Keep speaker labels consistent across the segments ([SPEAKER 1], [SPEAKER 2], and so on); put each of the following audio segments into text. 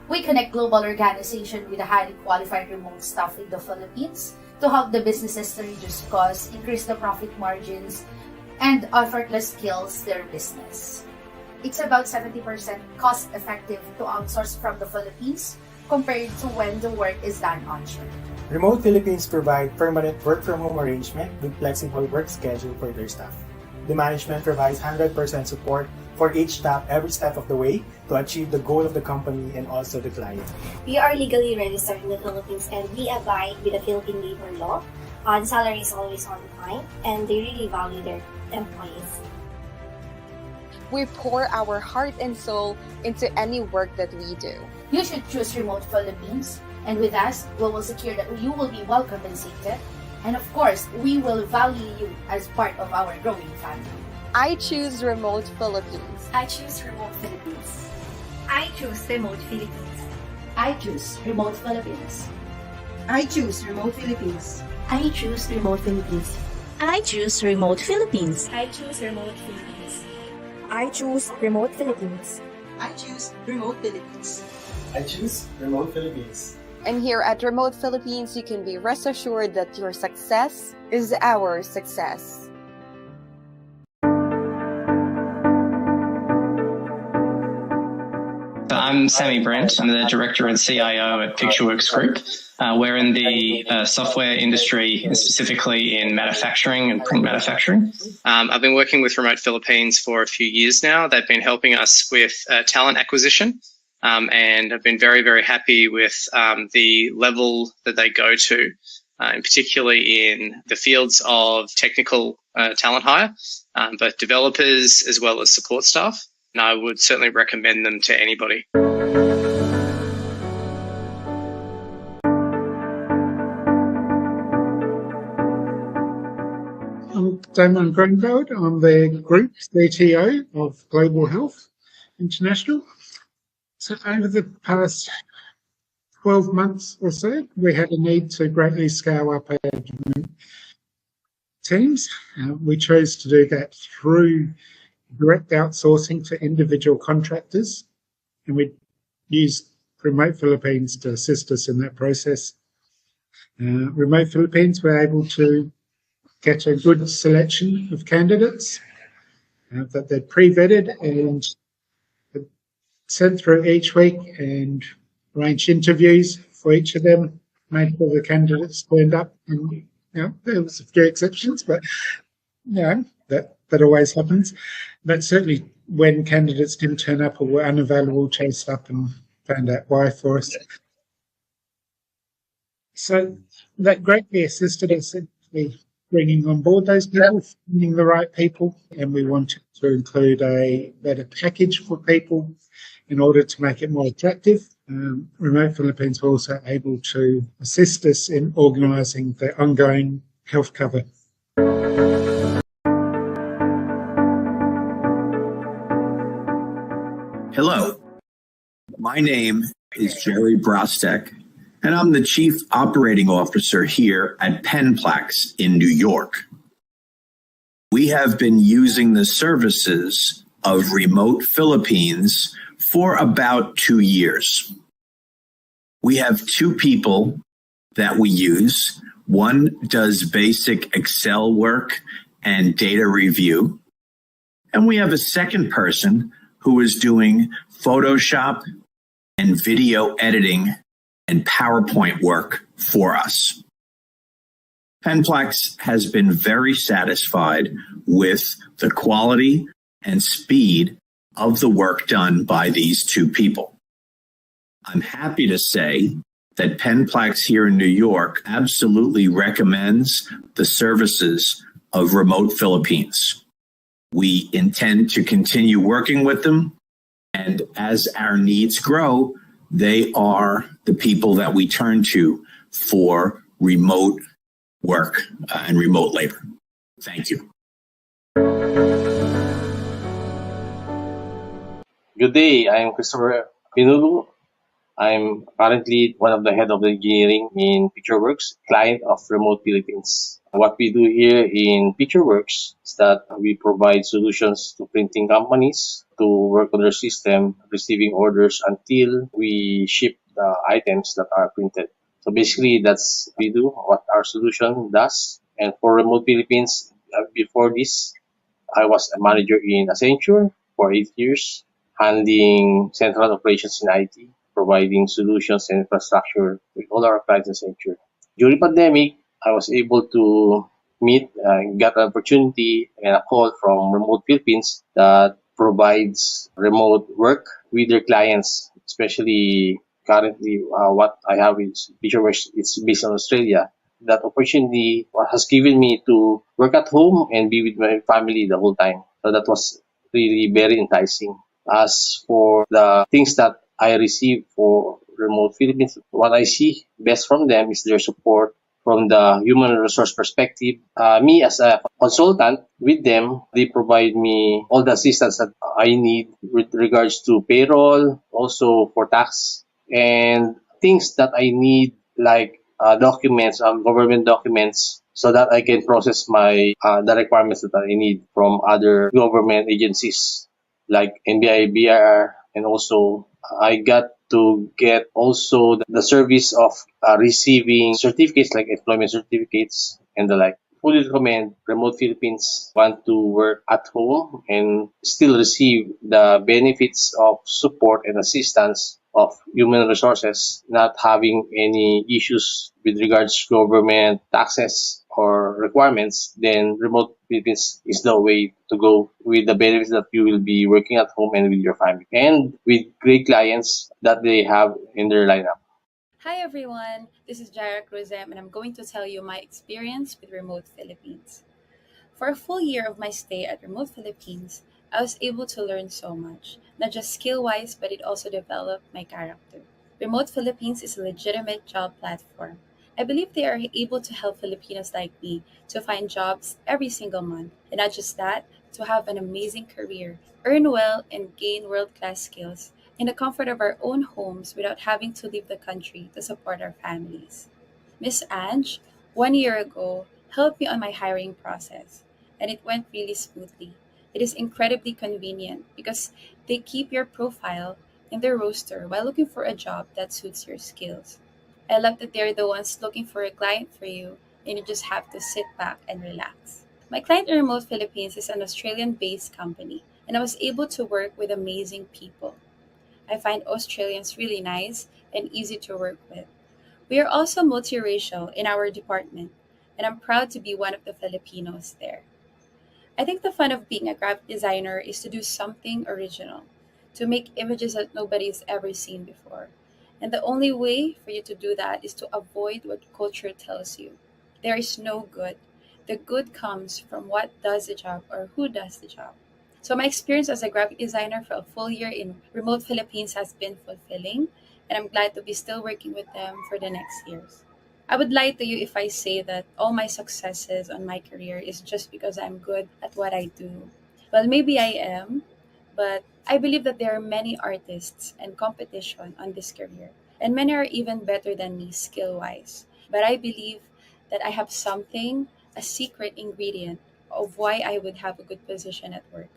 [SPEAKER 1] We connect global organizations with a highly qualified remote staff in the Philippines to help the businesses to reduce costs, increase the profit margins, and effortless skills their business. It's about 70% cost effective to outsource from the Philippines compared to when the work is done onshore.
[SPEAKER 2] Remote Philippines provide permanent work-from-home arrangement with flexible work schedule for their staff. The management provides 100% support for each staff every step of the way to achieve the goal of the company and also the client.
[SPEAKER 3] We are legally registered in the Philippines and we abide with the Philippine labor law. The salary is always on time and they really value their employees.
[SPEAKER 4] We pour our heart and soul into any work that we do.
[SPEAKER 1] You should choose Remote Philippines, and with us, we will secure that you will be well compensated, and of course, we will value you as part of our growing family.
[SPEAKER 4] I choose Remote Philippines.
[SPEAKER 3] I choose Remote Philippines. I choose Remote Philippines.
[SPEAKER 1] I choose Remote Philippines.
[SPEAKER 5] I choose Remote Philippines.
[SPEAKER 3] I choose Remote Philippines.
[SPEAKER 6] I choose Remote Philippines.
[SPEAKER 3] I choose Remote Philippines.
[SPEAKER 6] I choose Remote Philippines.
[SPEAKER 5] I choose Remote Philippines.
[SPEAKER 2] I choose Remote Philippines.
[SPEAKER 4] And here at Remote Philippines, you can be rest assured that your success is our success.
[SPEAKER 7] I'm Sammy Brent. I'm the Director and CIO at Pictureworks Group. We're in the software industry, specifically in manufacturing and print manufacturing. I've been working with Remote Philippines for a few years now. They've been helping us with talent acquisition, and I've been very, very happy with the level that they go to, and particularly in the fields of technical talent hire, both developers as well as support staff. And I would certainly recommend them to anybody.
[SPEAKER 8] I'm Damon Greenfield. I'm the Group CTO of Global Health International. So over the past 12 months or so, we had a need to greatly scale up our teams. We chose to do that through direct outsourcing to individual contractors, and we used Remote Philippines to assist us in that process. Remote Philippines were able to get a good selection of candidates that they'd pre-vetted and sent through each week and arranged interviews for each of them, made sure the candidates turned up. And there was a few exceptions, but that always happens. But certainly when candidates didn't turn up or were unavailable, chased up and found out why for us. So that greatly assisted us in bringing on board those people, finding the right people, and we wanted to include a better package for people in order to make it more attractive. Remote Philippines were also able to assist us in organising the ongoing health cover.
[SPEAKER 9] Hello, my name is Jerry Brostek, and I'm the Chief Operating Officer here at Penplex in New York. We have been using the services of Remote Philippines for about 2 years. We have 2 people that we use. One does basic Excel work and data review, and we have a second person who is doing Photoshop and video editing and PowerPoint work for us. Penplex has been very satisfied with the quality and speed of the work done by these 2 people. I'm happy to say that Penplex here in New York absolutely recommends the services of Remote Philippines. We intend to continue working with them, and as our needs grow, they are the people that we turn to for remote work and remote labor. Thank you.
[SPEAKER 10] Good day, I'm Christopher Pinulu. I'm currently one of the head of the engineering in Pictureworks, client of Remote Philippines. What we do here in Pictureworks is that we provide solutions to printing companies to work on their system, receiving orders until we ship the items that are printed. So basically, that's what we do, what our solution does. And for Remote Philippines, before this, I was a manager in Accenture for 8 years, handling central operations in IT, providing solutions and infrastructure with all our clients in Accenture. During pandemic, I was able to got an opportunity and a call from Remote Philippines that provides remote work with their clients, especially currently what I have is Pictureworks. It's based on Australia. That opportunity has given me to work at home and be with my family the whole time. So that was really very enticing. As for the things that I receive for Remote Philippines, what I see best from them is their support from the human resource perspective. Me as a consultant with them, they provide me all the assistance that I need with regards to payroll, also for tax, and things that I need like documents, government documents, so that I can process my the requirements that I need from other government agencies like NBI, BIR, and also I got to get also the service of receiving certificates like employment certificates and the like. Fully recommend Remote Philippines want to work at home and still receive the benefits of support and assistance of human resources, not having any issues with regards to government taxes or requirements, then Remote Philippines is the way to go with the benefits that you will be working at home and with your family and with great clients that they have in their lineup.
[SPEAKER 11] Hi everyone, this is Jara Cruzem and I'm going to tell you my experience with Remote Philippines. For a full year of my stay at Remote Philippines, I was able to learn so much, not just skill wise, but it also developed my character. Remote Philippines is a legitimate job platform. I believe they are able to help Filipinos like me to find jobs every single month, and not just that, to have an amazing career, earn well, and gain world class skills in the comfort of our own homes without having to leave the country to support our families. Miss Ange, 1 year ago, helped me on my hiring process, and it went really smoothly. It is incredibly convenient because they keep your profile in their roster while looking for a job that suits your skills. I love that they're the ones looking for a client for you, and you just have to sit back and relax. My client in Remote Philippines is an Australian based company, and I was able to work with amazing people. I find Australians really nice and easy to work with. We are also multiracial in our department, and I'm proud to be one of the Filipinos there. I think the fun of being a graphic designer is to do something original, to make images that nobody's ever seen before. And the only way for you to do that is to avoid what culture tells you. There is no good. The good comes from what does the job or who does the job. So my experience as a graphic designer for a full year in remote Philippines has been fulfilling, and I'm glad to be still working with them for the next years. I would lie to you if I say that all my successes on my career is just because I'm good at what I do. Well, maybe I am, but I believe that there are many artists and competition on this career, and many are even better than me skill wise. But I believe that I have something, a secret ingredient of why I would have a good position at work.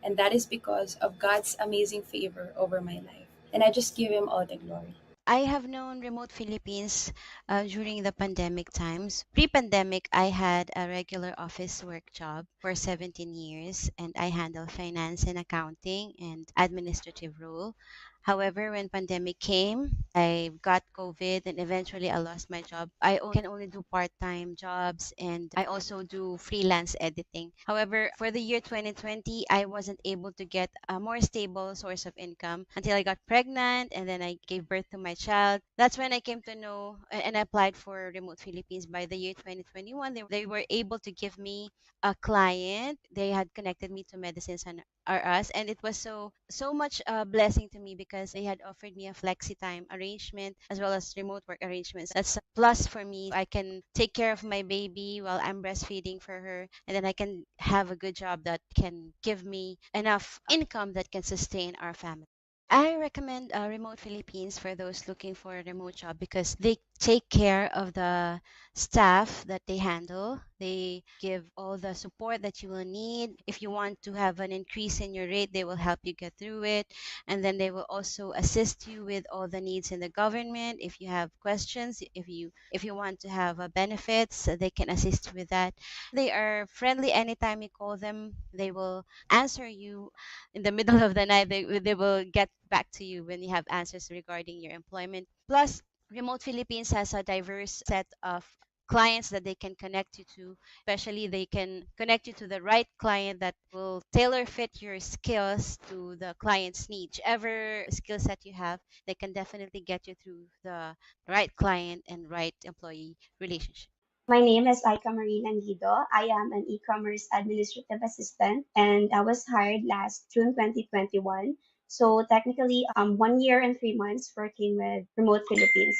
[SPEAKER 11] And that is because of God's amazing favor over my life. And I just give Him all the glory.
[SPEAKER 12] I have known Remote Philippines during the pandemic times. Pre-pandemic, I had a regular office work job for 17 years and I handle finance and accounting and administrative role. However, when pandemic came, I got COVID and eventually I lost my job. Can only do part-time jobs and I also do freelance editing. However, for the year 2020, I wasn't able to get a more stable source of income until I got pregnant and then I gave birth to my child. That's when I came to know and I applied for Remote Philippines by the year 2021. They were able to give me a client. They had connected me to Medicines and are us and it was so much a blessing to me because they had offered me a flexi time arrangement as well as remote work arrangements. That's a plus for me. I can take care of my baby while I'm breastfeeding for her and then I can have a good job that can give me enough income that can sustain our family. I recommend Remote Philippines for those looking for a remote job because they take care of the staff that they handle. They give all the support that you will need. If you want to have an increase in your rate, they will help you get through it. And then they will also assist you with all the needs in the government. If you have questions, if you want to have benefits, they can assist you with that. They are friendly anytime you call them. They will answer you in the middle of the night. They will get back to you when you have answers regarding your employment. Plus, Remote Philippines has a diverse set of clients that they can connect you to. Especially, they can connect you to the right client that will tailor fit your skills to the client's needs. Whichever skill set you have, they can definitely get you through the right client and right employee relationship.
[SPEAKER 3] My name is Aika Marine Anguido. I am an e-commerce administrative assistant and I was hired last June 2021. So technically, 1 year and 3 months working with Remote Philippines.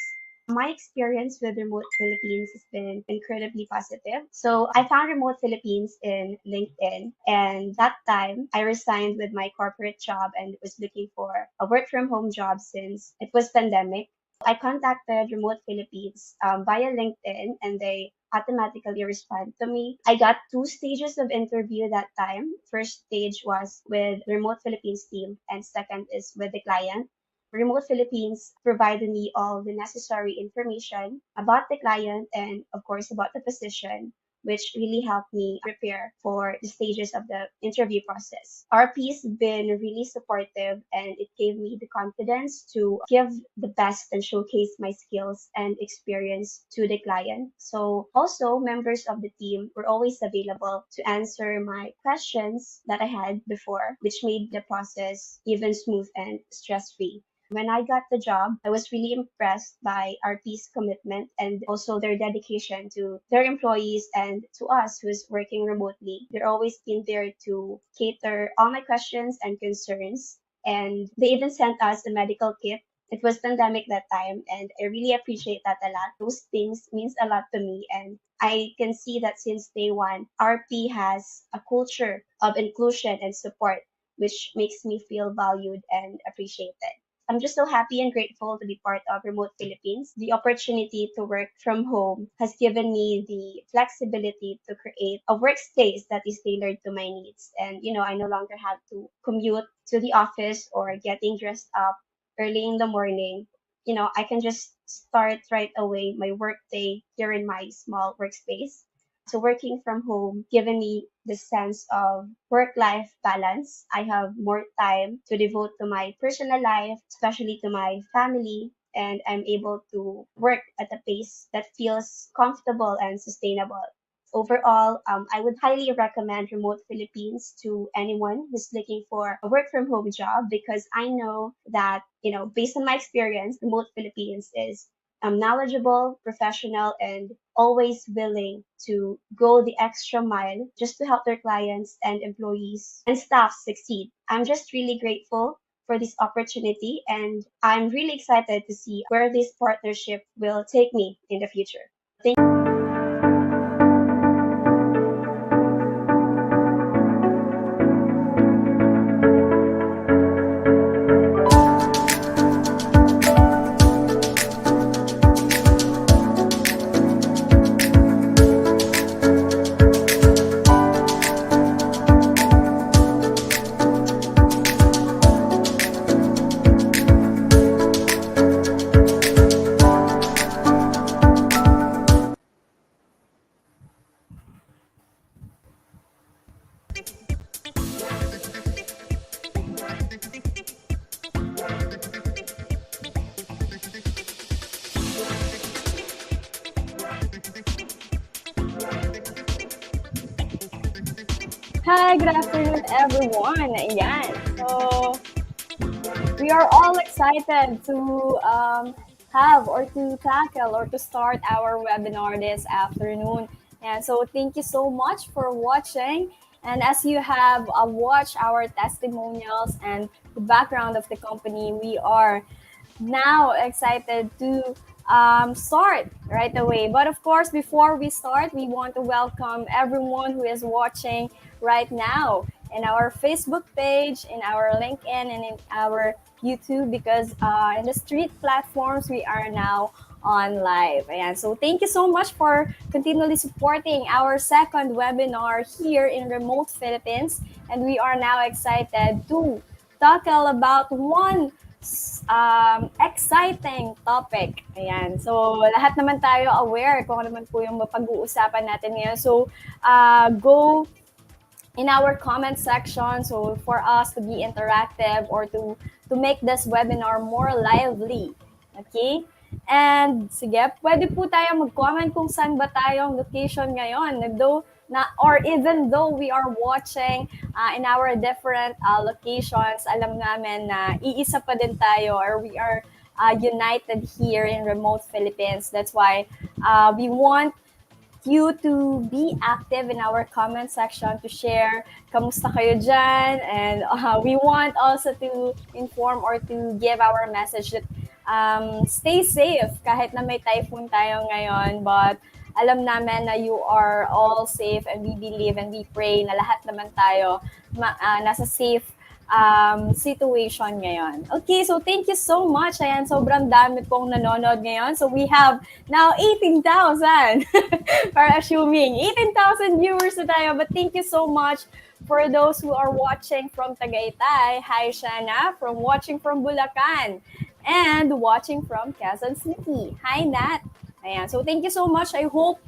[SPEAKER 3] My experience with Remote Philippines has been incredibly positive. So I found Remote Philippines in LinkedIn, and that time I resigned with my corporate job and was looking for a work from home job since it was pandemic. I contacted Remote Philippines via LinkedIn and they automatically respond to me. I got two stages of interview that time. First stage was with Remote Philippines team and second is with the client. Remote Philippines provided me all the necessary information about the client and of course about the position, which really helped me prepare for the stages of the interview process. RP's been really supportive and it gave me the confidence to give the best and showcase my skills and experience to the client. So also members of the team were always available to answer my questions that I had before, which made the process even smooth and stress-free. When I got the job, I was really impressed by RP's commitment and also their dedication to their employees and to us who's working remotely. They're always been there to cater all my questions and concerns. And they even sent us a medical kit. It was pandemic that time and I really appreciate that a lot. Those things means a lot to me and I can see that since day one, RP has a culture of inclusion and support, which makes me feel valued and appreciated. I'm just so happy and grateful to be part of Remote Philippines. The opportunity to work from home has given me the flexibility to create a workspace that is tailored to my needs. And, I no longer have to commute to the office or getting dressed up early in the morning. I can just start right away my workday here in my small workspace. So working from home, given me the sense of work-life balance. I have more time to devote to my personal life, especially to my family, and I'm able to work at a pace that feels comfortable and sustainable. Overall, I would highly recommend Remote Philippines to anyone who's looking for a work from home job because I know that, based on my experience, Remote Philippines is knowledgeable, professional, and always willing to go the extra mile just to help their clients and employees and staff succeed. I'm just really grateful for this opportunity and I'm really excited to see where this partnership will take me in the future. Thank
[SPEAKER 13] Hi, good afternoon, everyone. Yan. So, we are all excited to have or to tackle or to start our webinar this afternoon. And so, thank you so much for watching. And as you have watched our testimonials and the background of the company, we are now excited to start right away. But of course, before we start, we want to welcome everyone who is watching right now in our Facebook page, in our LinkedIn, and in our YouTube because in the street platforms, we are now on live. Ayan. So thank you so much for continually supporting our second webinar here in remote Philippines. And we are now excited to tackle about one exciting topic. Ayan. So, lahat naman tayo aware kung ano naman po yung mapag-uusapan natin ngayon. So, go in our comment section so for us to be interactive or to make this webinar more lively. Okay? And sige, pwede po tayo mag-comment kung saan ba tayong location ngayon. Though, or even though we are watching in our different locations, alam namin na iisa pa din tayo or we are united here in remote Philippines. That's why we want you to be active in our comment section to share kamusta kayo dyan, and we want also to inform or to give our message that stay safe kahit na may typhoon tayo ngayon, but alam namin na you are all safe and we believe and we pray na lahat naman tayo nasa safe situation ngayon. Okay, so thank you so much. Ayan, sobrang dami pong nanonood ngayon. So we have now 18,000 for assuming 18,000 viewers na tayo. But thank you so much for those who are watching from Tagaytay. Hi, Shana, from watching from Bulacan and watching from Quezon City. Hi, Nat. Ayan, so thank you so much. I hope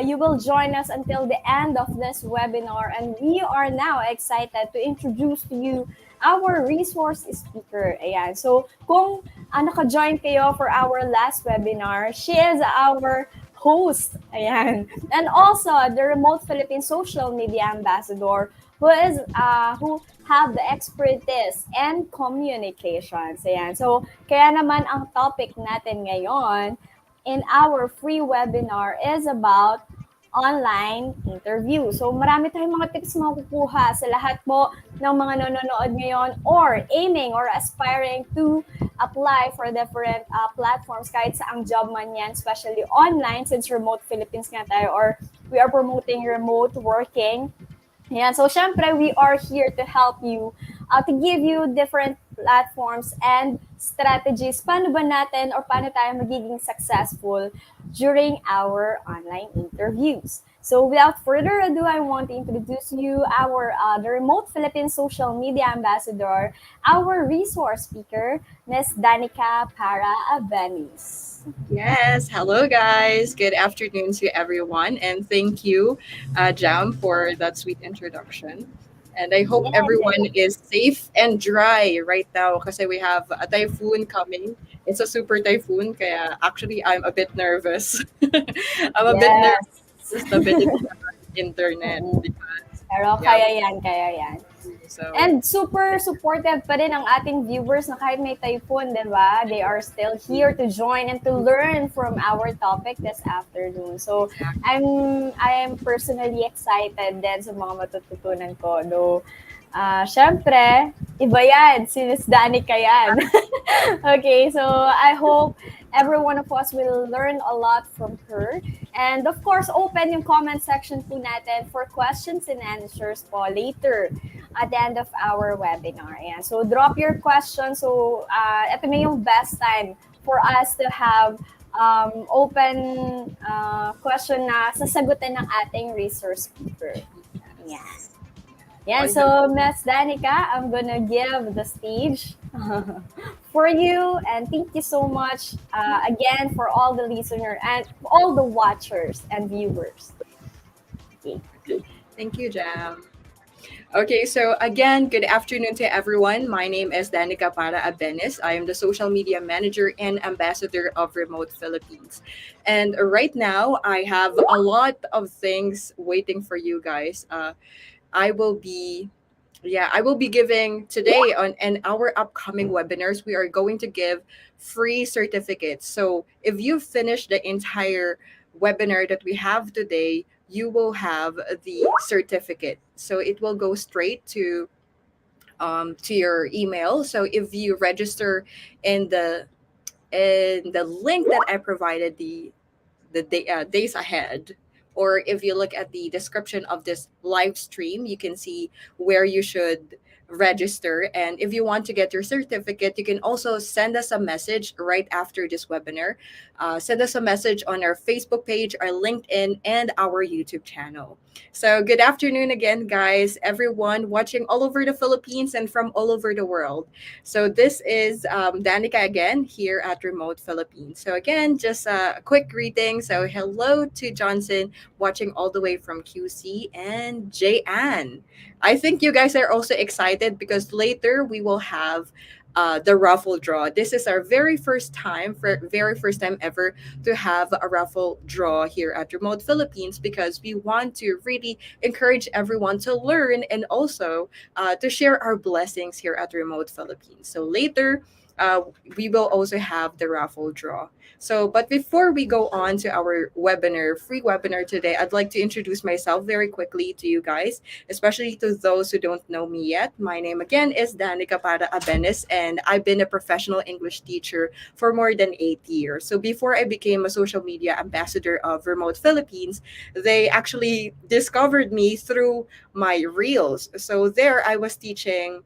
[SPEAKER 13] you will join us until the end of this webinar, and we are now excited to introduce to you our resource speaker. Ayan. So kung naka-join kayo for our last webinar, she is our host. Ayan. And also the Remote Philippines Social Media Ambassador who have the expertise and communications. Ayan. So kaya naman ang topic natin ngayon in our free webinar is about online interview. So marami tayong mga tips makukuha sa lahat po ng mga nanonood ngayon or aiming or aspiring to apply for different platforms kahit saang job man yan, especially online since remote Philippines nga tayo or we are promoting remote working. Yeah, so syempre, we are here to help you, to give you different platforms and strategies. Paano ba natin or paano tayo magiging successful during our online interviews? So without further ado, I want to introduce you our the Remote Philippines Social Media Ambassador, our resource speaker, Ms. Danica Para Avenis.
[SPEAKER 14] Yes, hello guys. Good afternoon to everyone, and thank you, Jam, for that sweet introduction. And I hope everyone is safe and dry right now because we have a typhoon coming. It's a super typhoon, kaya actually I'm a bit nervous. I'm a bit nervous stability of internet because
[SPEAKER 13] Pero kaya yan.
[SPEAKER 14] So,
[SPEAKER 13] and super supportive pa rin ang ating viewers na kahit may typhoon, di ba? They are still here to join and to learn from our topic this afternoon. So, I am personally excited din sa mga matututunan ko. Though, syempre, iba yan. Si Miss Danica yan. Okay, so I hope every one of us will learn a lot from her. And of course, open yung comment section po natin for questions and answers po later at the end of our webinar. Ayan. So drop your questions. So ito na yung best time for us to have open question na sasagutin ng ating resource speaker. Yes. Yeah, so Ms. Danica, I'm gonna give the stage for you, and thank you so much again for all the listeners and all the watchers and viewers.
[SPEAKER 14] Okay. Thank you, Jam. Okay, so again, good afternoon to everyone. My name is Danica Para Avenis. I am the social media manager and ambassador of Remote Philippines. And right now, I have a lot of things waiting for you guys. I will be giving today on our upcoming webinars. We are going to give free certificates. So if you finish the entire webinar that we have today, you will have the certificate. So it will go straight to your email. So if you register in the link that I provided the days ahead, or if you look at the description of this live stream, you can see where you should register. And if you want to get your certificate, you can also send us a message right after this webinar. Send us a message on our Facebook page, our LinkedIn, and our YouTube channel. So, good afternoon again, guys, everyone watching all over the Philippines and from all over the world. So, this is Danica again here at Remote Philippines. So, again, just a quick greeting. So, hello to Johnson watching all the way from QC and Ann. I think you guys are also excited because later we will have the raffle draw. This is our very first time ever to have a raffle draw here at Remote Philippines because we want to really encourage everyone to learn and also to share our blessings here at Remote Philippines. So later, we will also have the raffle draw. So, but before we go on to our free webinar today, I'd like to introduce myself very quickly to you guys, especially to those who don't know me yet. My name again is Danica Para Abenes, and I've been a professional English teacher for more than 8 years. So before I became a social media ambassador of Remote Philippines, they actually discovered me through my reels. So there I was teaching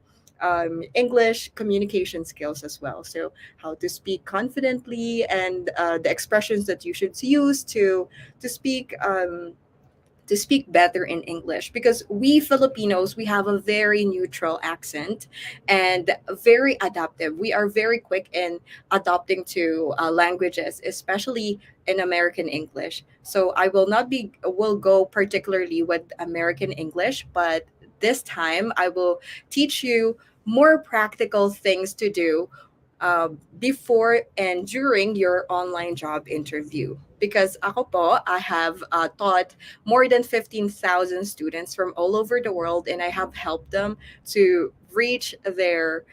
[SPEAKER 14] English communication skills as well. So how to speak confidently and the expressions that you should use to speak to speak better in English because we Filipinos, we have a very neutral accent and very adaptive. We are very quick in adopting to languages, especially in American English. So I will go particularly with American English, but this time I will teach you more practical things to do before and during your online job interview. Because ako po, I have taught more than 15,000 students from all over the world, and I have helped them to reach their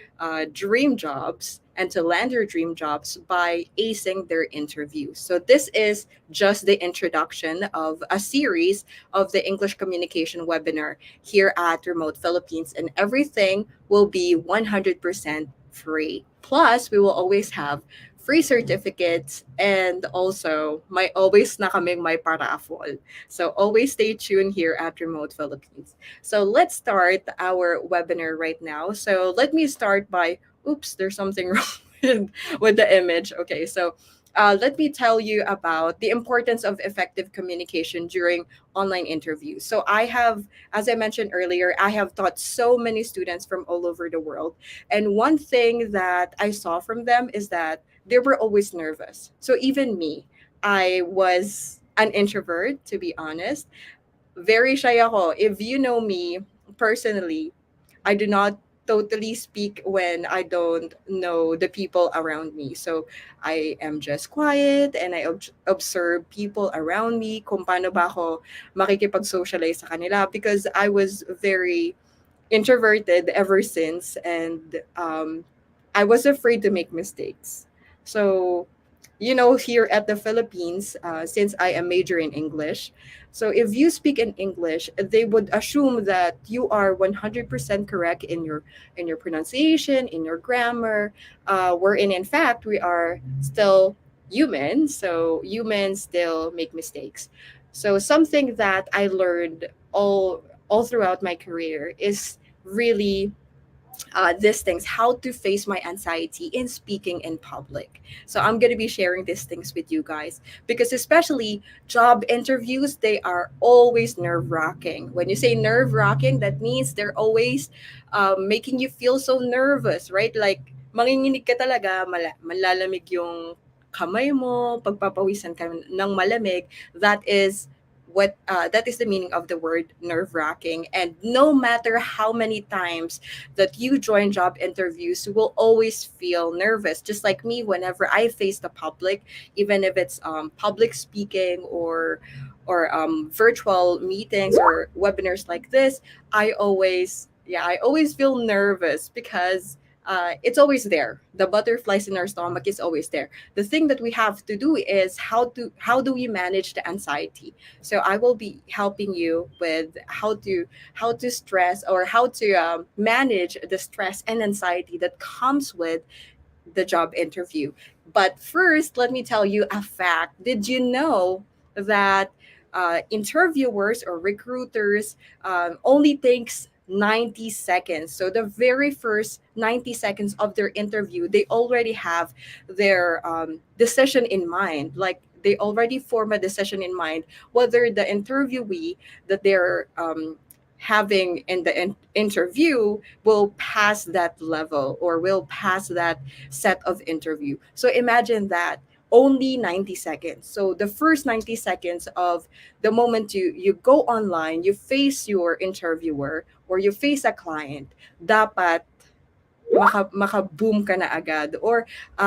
[SPEAKER 14] dream jobs and to land their dream jobs by acing their interviews. So, this is just the introduction of a series of the English communication webinar here at Remote Philippines, and everything will be 100% free. Plus, we will always have free certificates and also may always na kaming may paraffol. So always stay tuned here at Remote Philippines. So let's start our webinar right now. So let me start by, oops, there's something wrong with the image. Okay, so let me tell you about the importance of effective communication during online interviews. So I have, as I mentioned earlier, I have taught so many students from all over the world. And one thing that I saw from them is that they were always nervous. So even me, I was an introvert, to be honest. Very shy ako. If you know me personally, I do not totally speak when I don't know the people around me. So I am just quiet and I observe people around me kung paano ba ako makikipag-socialize sa kanila because I was very introverted ever since, and I was afraid to make mistakes. So, here at the Philippines, since I am major in English, so if you speak in English, they would assume that you are 100% correct in your pronunciation, in your grammar, wherein in fact we are still human, so humans still make mistakes. So something that I learned all throughout my career is really these things, how to face my anxiety in speaking in public. So I'm going to be sharing these things with you guys because, especially job interviews, they are always nerve wracking. When you say nerve wracking, that means they're always making you feel so nervous, right? Like, manginginig ka talaga, malalamig yung kamay mo, pagpapawisan ka ng malamig. That is the meaning of the word nerve wracking. And no matter how many times that you join job interviews, you will always feel nervous. Just like me, whenever I face the public, even if it's public speaking or virtual meetings or webinars like this, I always feel nervous because it's always there. The butterflies in our stomach is always there. The thing that we have to do is how do we manage the anxiety. So I will be helping you with how to stress or how to manage the stress and anxiety that comes with the job interview. But first, let me tell you a fact. Did you know that interviewers or recruiters only thinks 90 seconds. So the very first 90 seconds of their interview, they already have their decision in mind. Like they already form a decision in mind whether the interviewee that they're having in the interview will pass that level or will pass that set of interview. So imagine that only 90 seconds. So the first 90 seconds of the moment you go online, you face your interviewer or you face a client, dapat maka-boom ka na agad, or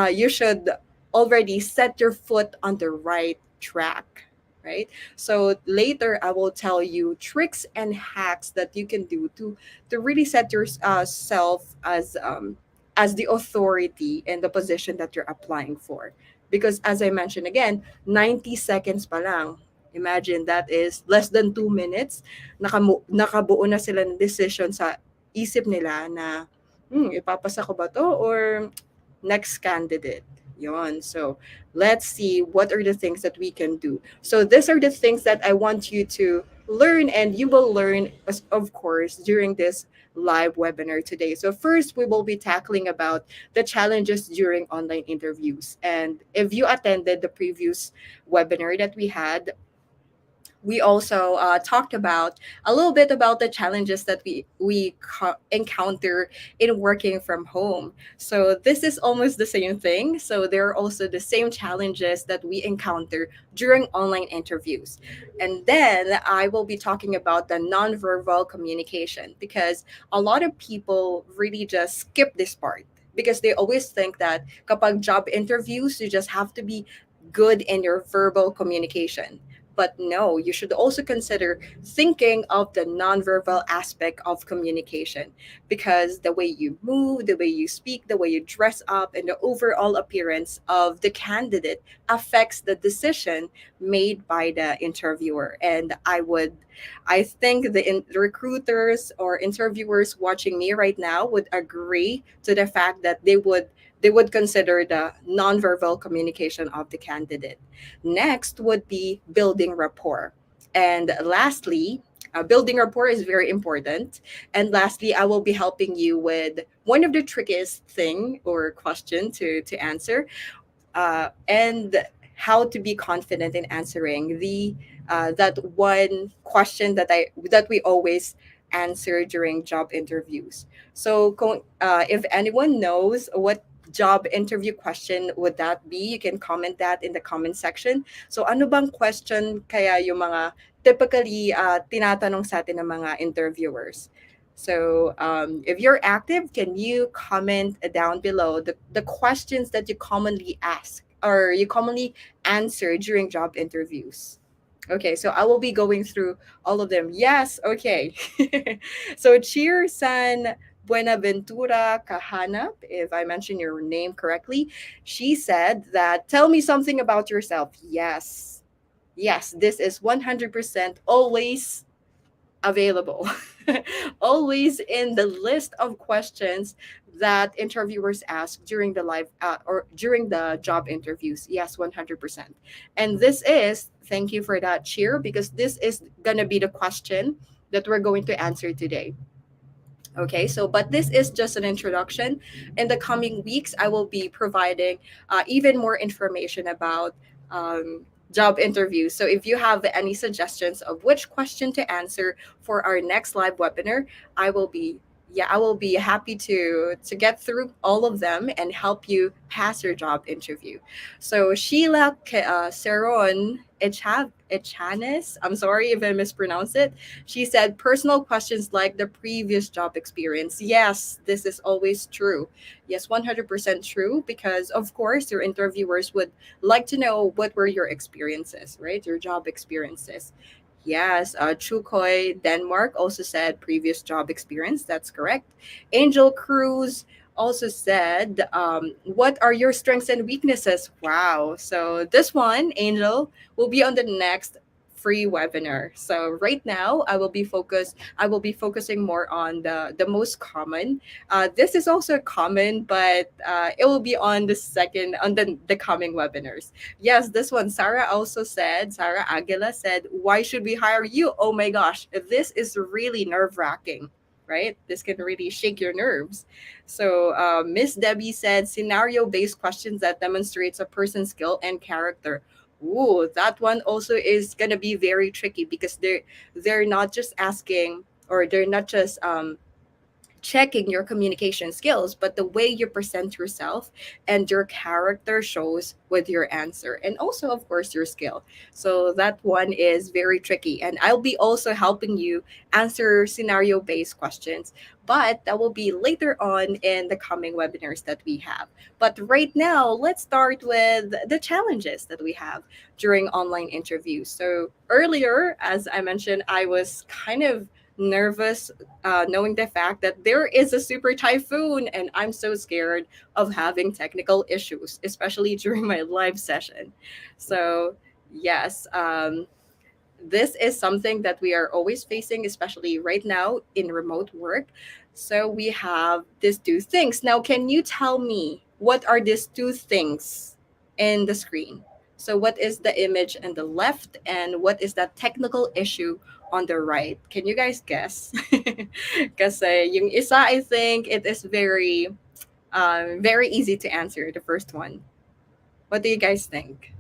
[SPEAKER 14] you should already set your foot on the right track, right? So later I will tell you tricks and hacks that you can do to really set yourself as the authority in the position that you're applying for. Because as I mentioned again, 90 seconds pa lang. Imagine that is less than 2 minutes. Nakabuo na sila ng decision sa isip nila na ipapasa ko ba to or next candidate? Yon. So let's see what are the things that we can do. So these are the things that I want you to learn, and you will learn, of course, during this live webinar today. So first, we will be tackling about the challenges during online interviews. And if you attended the previous webinar that we had, we also talked about a little bit about the challenges that we encounter in working from home. So this is almost the same thing. So there are also the same challenges that we encounter during online interviews. And then I will be talking about the nonverbal communication, because a lot of people really just skip this part because they always think that kapag job interviews, you just have to be good in your verbal communication. But no, you should also consider thinking of the nonverbal aspect of communication, because the way you move, the way you speak, the way you dress up, and the overall appearance of the candidate affects the decision made by the interviewer. And I think the recruiters or interviewers watching me right now would agree to the fact that they would consider the nonverbal communication of the candidate. Next would be building rapport. And lastly, building rapport is very important. And lastly, I will be helping you with one of the trickiest thing or question to answer, and how to be confident in answering the that one question that we always answer during job interviews. So if anyone knows what job interview question would that be, you can comment that in the comment section. So ano bang question kaya yung mga typically tinatanong sa atin ng mga interviewers? So if you're active, can you comment down below the questions that you commonly ask or you commonly answer during job interviews? Okay, so I will be going through all of them. Yes, okay. So Cheer San Buenaventura Kahanap, if I mention your name correctly, she said that tell me something about yourself. Yes. Yes, this is 100% always available. Always in the list of questions that interviewers ask during the live or during the job interviews. Yes, 100%. And this is, thank you for that, Cheer, because this is going to be the question that we're going to answer today. Okay, so but this is just an introduction. In the coming weeks, I will be providing even more information about job interviews. So if you have any suggestions of which question to answer for our next live webinar, I will be happy to get through all of them and help you pass your job interview. So Sheila Seron Echanes, I'm sorry if I mispronounced it. She said personal questions like the previous job experience. Yes, this is always true. Yes, 100% true, because of course your interviewers would like to know what were your experiences, right? Your job experiences. Yes, Chukoy Denmark also said previous job experience. That's correct. Angel Cruz also said, what are your strengths and weaknesses? Wow. So this one, Angel, will be on the next free webinar. So right now I will be focusing more on the most common. This is also common, but it will be on the coming webinars. Yes, this one, Sarah Aguila said, why should we hire you? Oh my gosh, this is really nerve-wracking. right? This can really shake your nerves. So Miss Debbie said scenario-based questions that demonstrates a person's skill and character. Ooh, that one also is gonna be very tricky because they're not just asking, or they're not just checking your communication skills, but the way you present yourself and your character shows with your answer. And also, of course, your skill. So that one is very tricky. And I'll be also helping you answer scenario based questions, but that will be later on in the coming webinars that we have. But right now, let's start with the challenges that we have during online interviews. So earlier, as I mentioned, I was kind of nervous knowing the fact that there is a super typhoon and I'm so scared of having technical issues, especially during my live session. So, yes, this is something that we are always facing, especially right now in remote work. So, we have these two things. Now, can you tell me what are these two things in the screen? So, what is the image on the left, and what is that technical issue on the right? Can you guys guess? Kasi yung isa, I think it is very easy to answer, the first one. What do you guys think?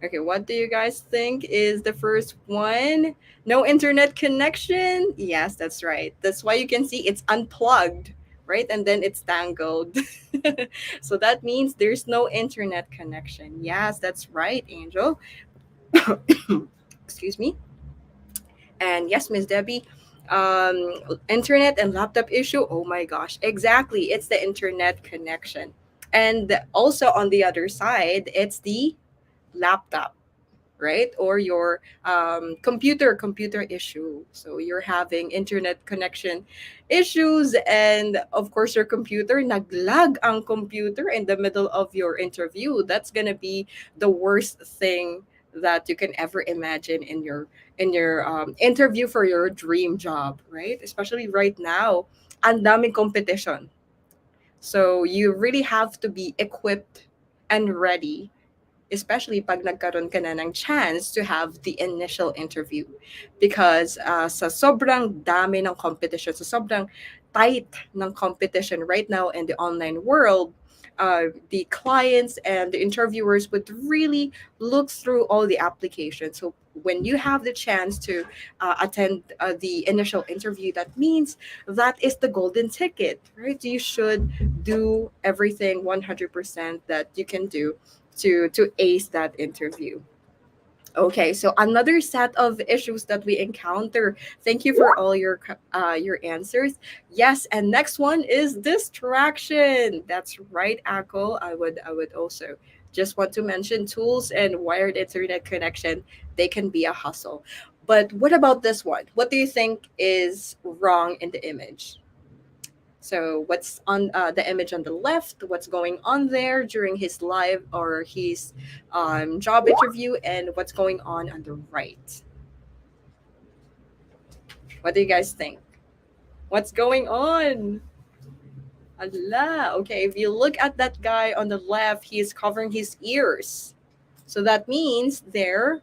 [SPEAKER 14] Okay, what do you guys think is the first one? No internet connection? Yes, that's right. That's why you can see it's unplugged, right? And then it's tangled. So that means there's no internet connection. Yes, that's right, Angel. Excuse me. And yes, Miss Debbie, internet and laptop issue. Oh my gosh, exactly. It's the internet connection. And also on the other side, it's the laptop, right? Or your computer issue. So you're having internet connection issues, and of course your computer naglag ang computer in the middle of your interview. That's gonna be the worst thing that you can ever imagine in your interview for your dream job, right? Especially right now, ang daming competition. So you really have to be equipped and ready, especially pag nagkaroon ka na ng chance to have the initial interview. Because sa sobrang dami ng competition, sa sobrang tight ng competition right now in the online world, the clients and the interviewers would really look through all the applications. So when you have the chance to attend the initial interview, that means that is the golden ticket, right? You should do everything 100% that you can do to ace that interview. Okay, so another set of issues that we encounter. Thank you for all your answers. Yes, and next one is distraction. That's right, Ako. I would also just want to mention tools and wired internet connection. They can be a hustle. But what about this one? What do you think is wrong in the image? So what's on the image on the left? What's going on there during his live or his job interview, and what's going on the right? What do you guys think? What's going on? Allah. Okay, if you look at that guy on the left, he is covering his ears. So that means there's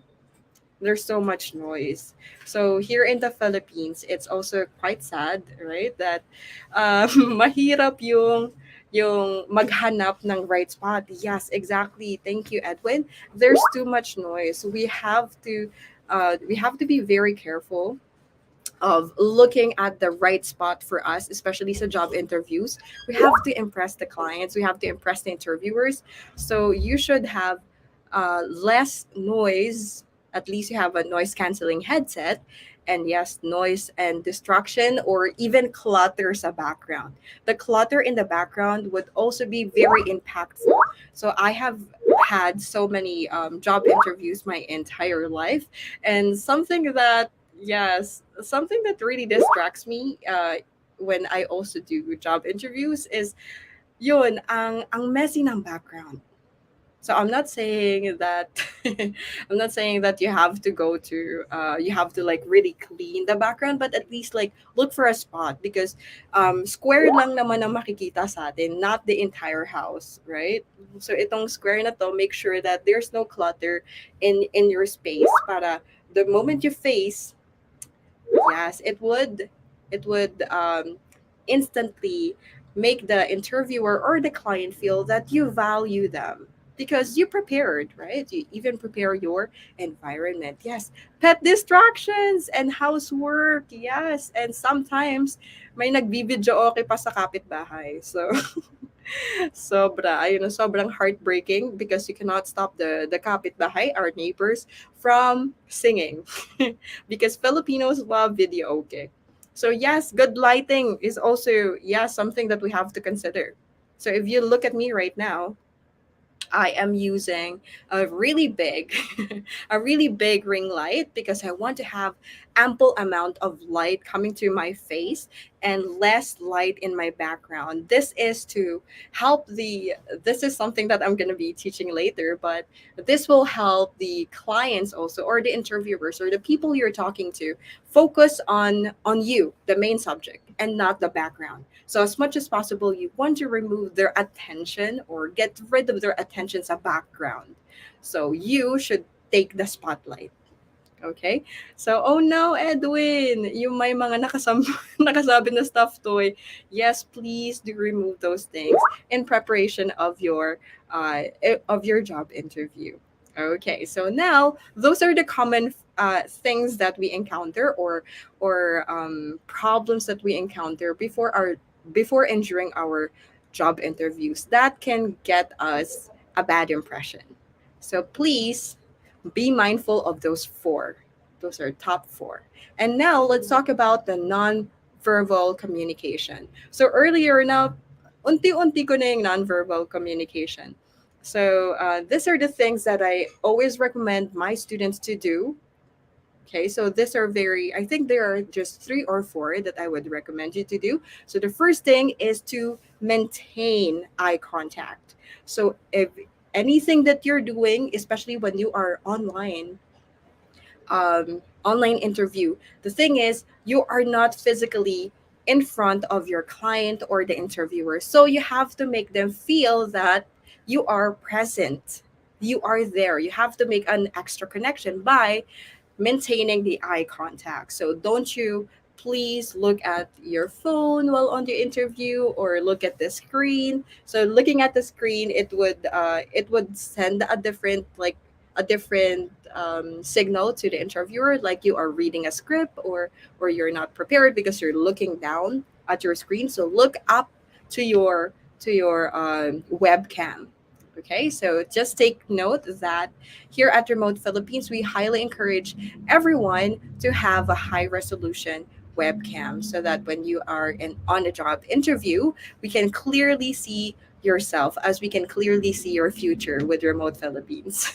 [SPEAKER 14] so much noise. So here in the Philippines, it's also quite sad, right? That mahirap yung maghanap ng right spot. Yes, exactly. Thank you, Edwin. There's too much noise. We have to be very careful of looking at the right spot for us, especially sa job interviews. We have to impress the clients, we have to impress the interviewers. So you should have less noise. At least you have a noise canceling headset. And yes, noise and distraction or even clutter sa background. The clutter in the background would also be very impactful. So I have had so many job interviews my entire life. And something that really distracts me when I also do job interviews is yun, ang messy ng background. So I'm not saying that I'm not saying that you have to like really clean the background, but at least like look for a spot because square lang naman ang makikita sa atin, not the entire house, right? So itong square na to, make sure that there's no clutter in your space para the moment you face, yes, it would It would instantly make the interviewer or the client feel that you value them because you prepared, right? You even prepare your environment. Yes, pet distractions and housework. Yes, and sometimes may nagbibidyo okay pa sa kapitbahay. So sobrang heartbreaking because you cannot stop the kapitbahay, our neighbors, from singing because Filipinos love video. Okay, so yes, good lighting is also something that we have to consider. So if you look at me right now, I am using a really big, a really big ring light because I want to have ample amount of light coming to my face and less light in my background. This is to help the. This is something that I'm going to be teaching later, but this will help the clients also, or the interviewers, or the people you're talking to, focus on you, the main subject, and not the background. So as much as possible, you want to remove their attention or get rid of their attention sa background. So you should take the spotlight. Okay? So, oh no, Edwin, yung may mga nakasabi na stuffed toy. Yes, please do remove those things in preparation of your job interview. Okay, so now those are the common things that we encounter, or problems that we encounter before and during our job interviews that can get us a bad impression. So please be mindful of those four. Those are top four. And now let's talk about the non-verbal communication. So earlier now, unti-unti ko na yung non-verbal communication. So these are the things that I always recommend my students to do. Okay, so these are I think there are just three or four that I would recommend you to do. So the first thing is to maintain eye contact. So if anything that you're doing, especially when you are online interview, the thing is you are not physically in front of your client or the interviewer. So you have to make them feel that you are present. You are there. You have to make an extra connection by maintaining the eye contact. So don't you please look at your phone while on the interview or look at the screen. So looking at the screen, it would send a different signal to the interviewer, like you are reading a script, or you're not prepared because you're looking down at your screen. So look up to your webcam. Okay, so just take note that here at Remote Philippines, we highly encourage everyone to have a high resolution webcam so that when you are on a job interview, we can clearly see yourself as we can clearly see your future with Remote Philippines.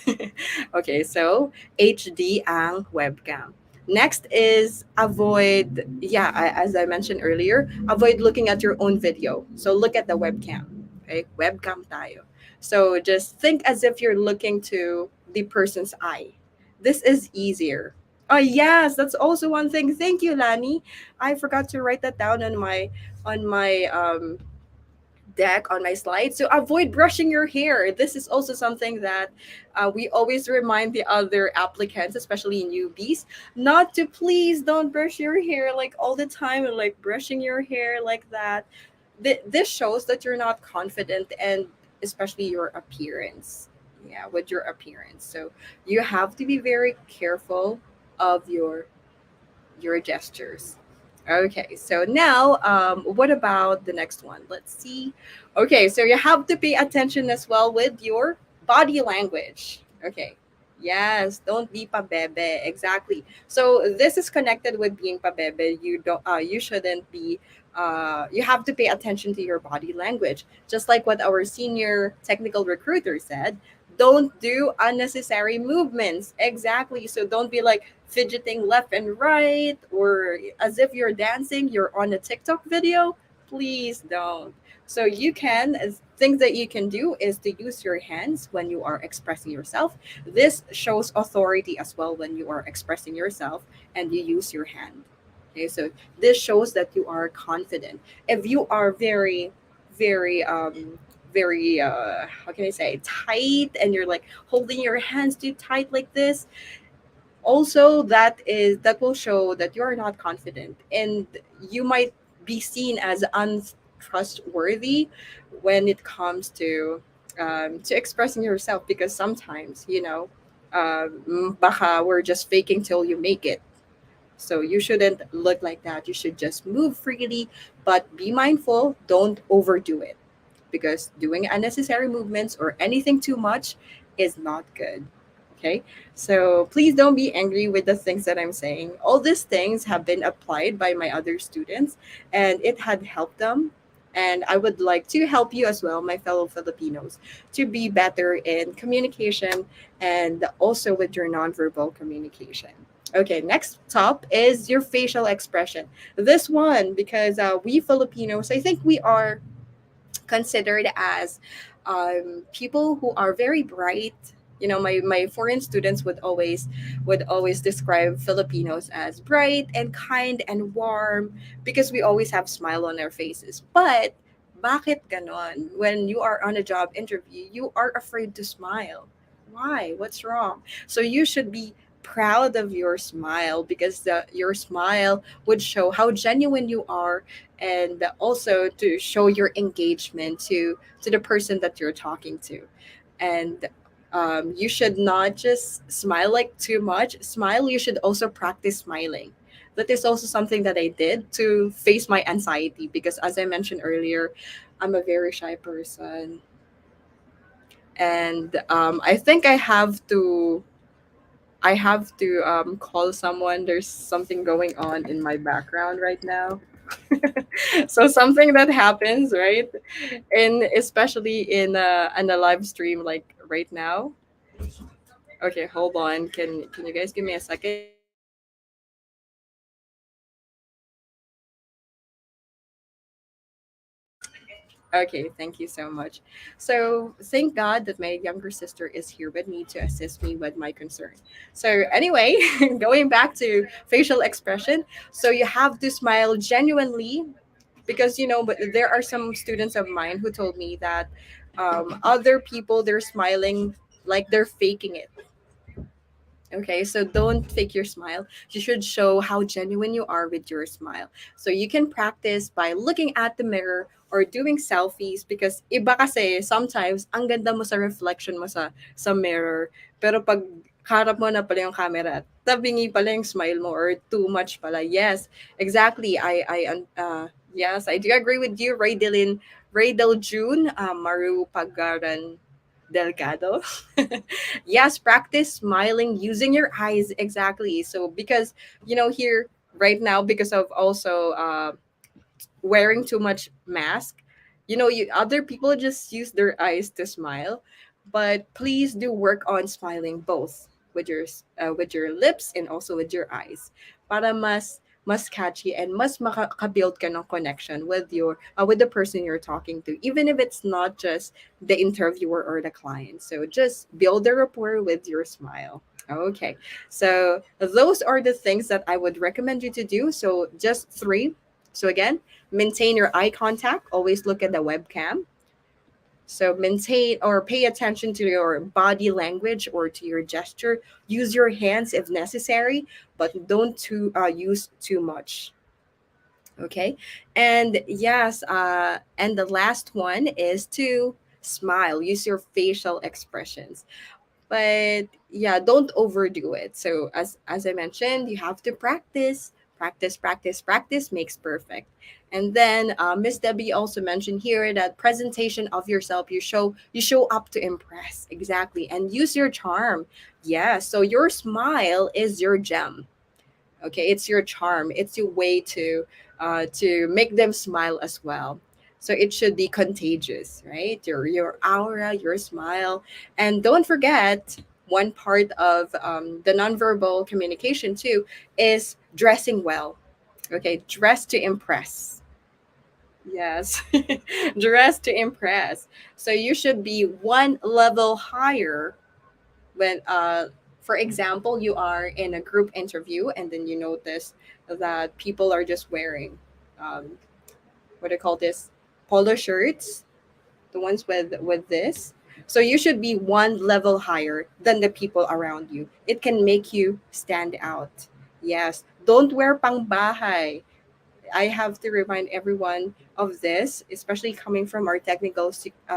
[SPEAKER 14] Okay, so HD ang webcam. Next is avoid, as I mentioned earlier, avoid looking at your own video. So look at the webcam. Okay, webcam tayo. So just think as if you're looking to the person's eye. This is easier. Oh yes, that's also one thing. Thank you, Lani. I forgot to write that down on my deck on my slide. So avoid brushing your hair. This is also something that we always remind the other applicants, especially newbies, not to please don't brush your hair like all the time, and like brushing your hair like that. This shows that you're not confident, and especially your appearance. Yeah, with your appearance. So you have to be very careful of your gestures. Okay, so now, what about the next one? Let's see. Okay, so you have to pay attention as well with your body language. Okay, yes, don't be pabebe. Exactly. So this is connected with being pabebe. You shouldn't be. You have to pay attention to your body language, just like what our senior technical recruiter said. Don't do unnecessary movements. Exactly. So don't be like fidgeting left and right or as if you're dancing, you're on a TikTok video. Please don't. So things that you can do is to use your hands when you are expressing yourself. This shows authority as well when you are expressing yourself and you use your hand. Okay, so this shows that you are confident. If you are very how can I say, tight, and you're like holding your hands too tight like this, Also, that will show that you are not confident, and you might be seen as untrustworthy when it comes to expressing yourself, because sometimes, baka we're just faking till you make it. So you shouldn't look like that. You should just move freely, but be mindful. Don't overdo it, because doing unnecessary movements or anything too much is not good. Okay? So please don't be angry with the things that I'm saying. All these things have been applied by my other students, and it had helped them. And I would like to help you as well, my fellow Filipinos, to be better in communication and also with your nonverbal communication. Okay, next top is your facial expression. This one, because we Filipinos, I think we are considered as people who are very bright. My foreign students would always describe Filipinos as bright and kind and warm, because we always have smile on our faces. But bakit ganon? When you are on a job interview, you are afraid to smile. Why? What's wrong? So you should be proud of your smile, because your smile would show how genuine you are, and also to show your engagement to the person that you're talking to. And you should not just smile like too much smile. You should also practice smiling. That is also something that I did to face my anxiety, because as I mentioned earlier, I'm a very shy person. And I think I have to call someone. There's something going on in my background right now. So something that happens, right? And especially in a live stream like right now. Okay, hold on. Can you guys give me a second? Okay, thank you so much. So thank God that my younger sister is here with me to assist me with my concern. So anyway, going back to facial expression, so you have to smile genuinely, because but there are some students of mine who told me that other people, they're smiling like they're faking it. Okay, so don't fake your smile. You should show how genuine you are with your smile. So you can practice by looking at the mirror or doing selfies, because iba kasi sometimes ang ganda mo sa reflection mo sa mirror, pero pag harap mo na pala yung camera, tabingi pala yung smile mo, or too much pala. Yes, exactly. Yes, I do agree with you, Raydel June, Maru Pagaran Delgado. Yes, practice smiling using your eyes. Exactly. So because here right now, because of also wearing too much mask, other people just use their eyes to smile, but please do work on smiling both with your lips and also with your eyes, para mas catchy and mas makaka-build ka ng connection with the person you're talking to, even if it's not just the interviewer or the client. So just build a rapport with your smile. Okay, so those are the things that I would recommend you to do. So just three. So again, maintain your eye contact. Always look at the webcam. So maintain or pay attention to your body language or to your gesture. Use your hands if necessary, but don't use too much. Okay. And yes, and the last one is to smile. Use your facial expressions, but yeah, don't overdo it. So as I mentioned, you have to practice makes perfect. And then Miss Debbie also mentioned here that presentation of yourself, you show up to impress. Exactly. And use your charm. Yeah, so your smile is your gem. Okay, it's your charm, it's your way to make them smile as well. So it should be contagious, right? Your aura, your smile. And don't forget, one part of the nonverbal communication too is dressing well. Okay, dress to impress. Yes. Dress to impress. So you should be one level higher when for example, you are in a group interview and then you notice that people are just wearing what do you call this, polo shirts, the ones with this. So you should be one level higher than the people around you. It can make you stand out. Yes. Don't wear pangbahay. I have to remind everyone of this, especially coming from our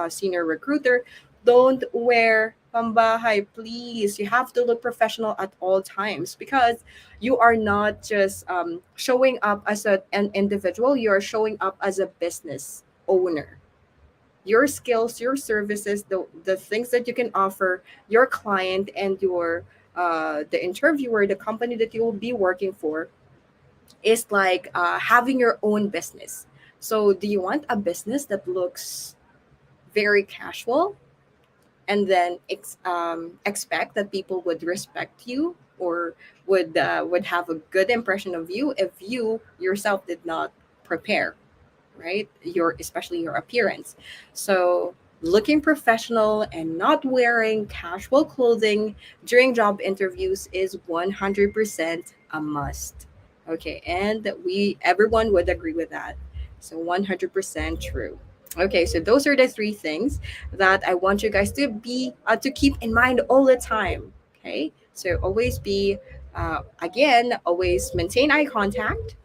[SPEAKER 14] senior recruiter. Don't wear pambahay, please. You have to look professional at all times because you are not just showing up as an individual, you are showing up as a business owner. Your skills, your services, the things that you can offer your client and your the interviewer, the company that you will be working for is like having your own business. So, do you want a business that looks very casual and then expect that people would respect you or would have a good impression of you if you yourself did not prepare, right? Your especially your appearance. So looking professional and not wearing casual clothing during job interviews is 100% a must. Okay, and we everyone would agree with that. So 100% true. Okay, so those are the three things that I want you guys to keep in mind all the time. Okay, so always be again, always maintain eye contact,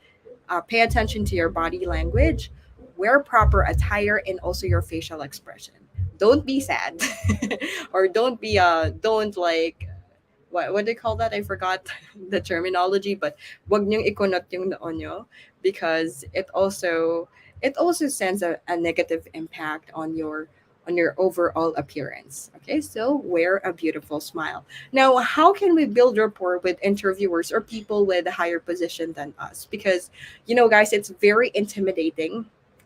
[SPEAKER 14] pay attention to your body language, wear proper attire, and also your facial expression. Don't be sad, or don't like what do you call that? I forgot the terminology, but wag niyong ikunot yung noo nyo because it also sends a negative impact on your overall appearance. Okay, so wear a beautiful smile. Now, how can we build rapport with interviewers or people with a higher position than us? Because guys, it's very intimidating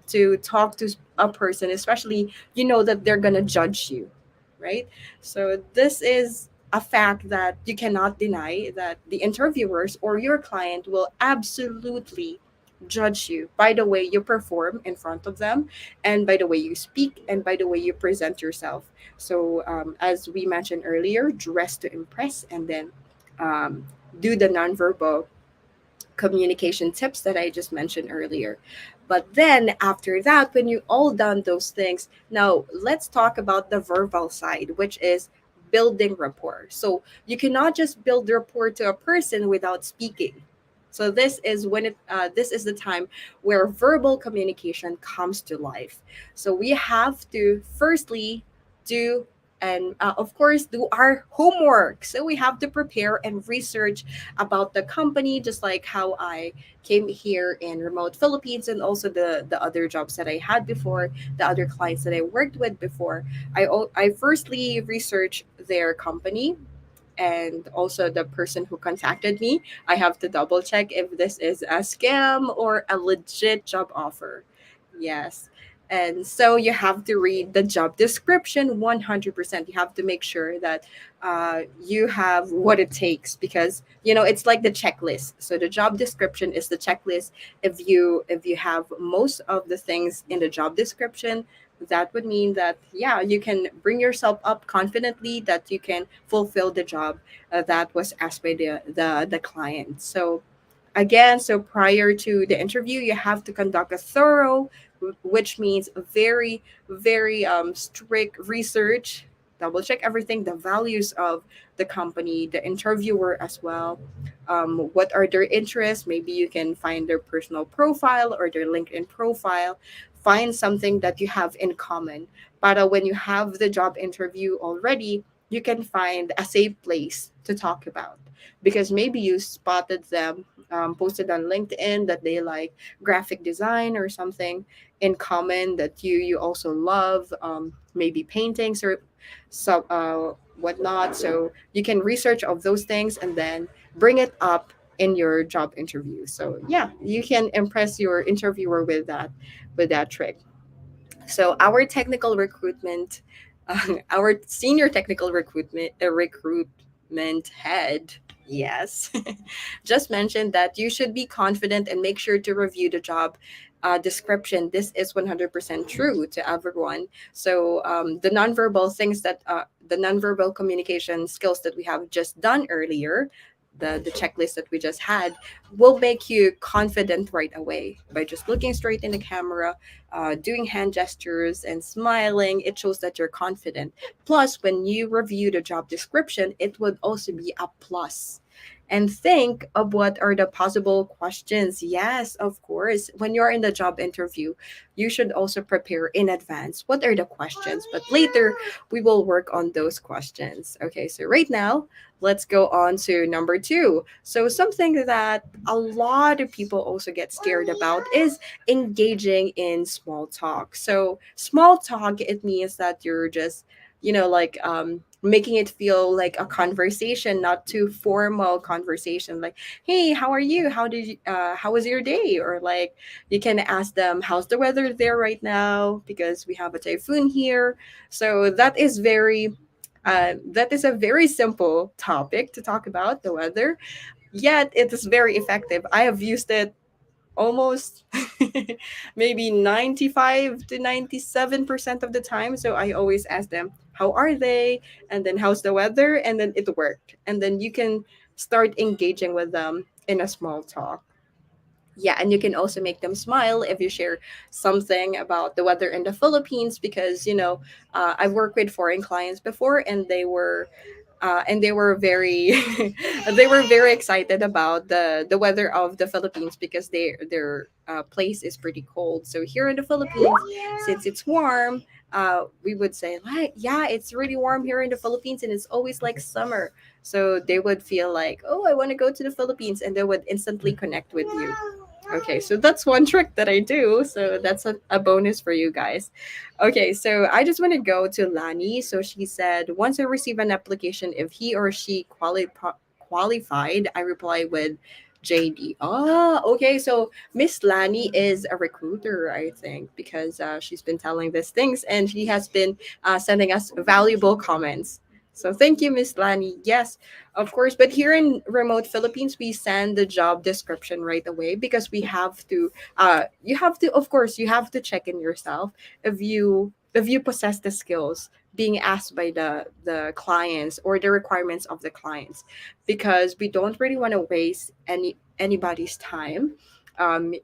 [SPEAKER 14] to talk to a person, especially that they're gonna judge you, right? So this is a fact that you cannot deny that the interviewers or your client will absolutely judge you by the way you perform in front of them and by the way you speak and by the way you present yourself. So as we mentioned earlier, dress to impress and then do the nonverbal communication tips that I just mentioned earlier. But then after that, when you all done those things, now let's talk about the verbal side, which is building rapport. So you cannot just build rapport to a person without speaking. So this is the time where verbal communication comes to life. So we have to firstly do and of course do our homework. So we have to prepare and research about the company, just like how I came here in remote Philippines and also the other jobs that I had before, the other clients that I worked with before. I firstly research their company and also the person who contacted me. I have to double check if this is a scam or a legit job offer. Yes. And so you have to read the job description 100%. You have to make sure that you have what it takes because it's like the checklist. So the job description is the checklist. If you have most of the things in the job description, that would mean that yeah, you can bring yourself up confidently that you can fulfill the job that was asked by the client. So again, so prior to the interview, you have to conduct a thorough, which means a very, very strict research, double check everything, the values of the company, the interviewer as well. What are their interests? Maybe you can find their personal profile or their LinkedIn profile. Find something that you have in common. But when you have the job interview already, you can find a safe place to talk about because maybe you spotted them posted on LinkedIn that they like graphic design or something in common that you also love, maybe paintings or whatnot. So you can research of those things and then bring it up in your job interview. So yeah, you can impress your interviewer with that trick. So our technical recruitment, our senior technical recruitment head, yes, just mentioned that you should be confident and make sure to review the job description. This is 100% true to everyone. So the nonverbal communication skills that we have just done earlier, the checklist that we just had will make you confident right away by just looking straight in the camera, doing hand gestures and smiling. It shows that you're confident. Plus, when you review the job description, it would also be a plus. And think of what are the possible questions. Yes, of course. When you're in the job interview, you should also prepare in advance. What are the questions? But later, we will work on those questions. Okay, so right now, let's go on to number two. So, something that a lot of people also get scared about is engaging in small talk. So, small talk, it means that you're just, like making it feel like a conversation, not too formal conversation. Like, hey, how are you? How was your day? Or like, you can ask them, how's the weather there right now? Because we have a typhoon here. So that is a very simple topic to talk about, the weather. Yet it is very effective. I have used it almost maybe 95 to 97% of the time. So I always ask them, how are they? And then how's the weather? And then it worked. And then you can start engaging with them in a small talk. Yeah, and you can also make them smile if you share something about the weather in the Philippines, because I've worked with foreign clients before, and they were very they were very excited about the weather of the Philippines, because their place is pretty cold. So here in the Philippines, since it's warm, we would say like, yeah, it's really warm here in the Philippines, and it's always like summer. So they would feel like, oh, I want to go to the Philippines, and they would instantly connect with you. Okay, so that's one trick that I do. So that's a bonus for you guys. Okay, so I just want to go to Lani. So she said, once I receive an application, if he or she qualified, I reply with JD. Ah, okay. So Miss Lani is a recruiter, I think, because she's been telling these things, and she has been sending us valuable comments. So thank you, Miss Lani. Yes, of course. But here in remote Philippines, we send the job description right away, because we have to. You have to, of course, you have to check in yourself if you possess the skills being asked by the clients, or the requirements of the clients, because we don't really want to waste anybody's time.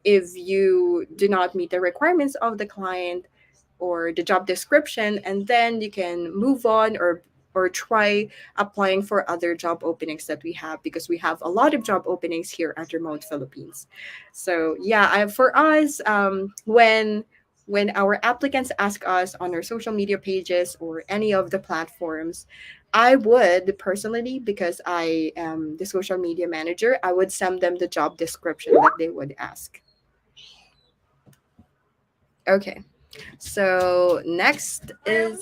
[SPEAKER 14] If you do not meet the requirements of the client or the job description, and then you can move on, or try applying for other job openings that we have, because we have a lot of job openings here at Remote Philippines. So yeah, for us, when our applicants ask us on our social media pages or any of the platforms, I would personally, because I am the social media manager, I would send them the job description that they would ask. Okay. So next is,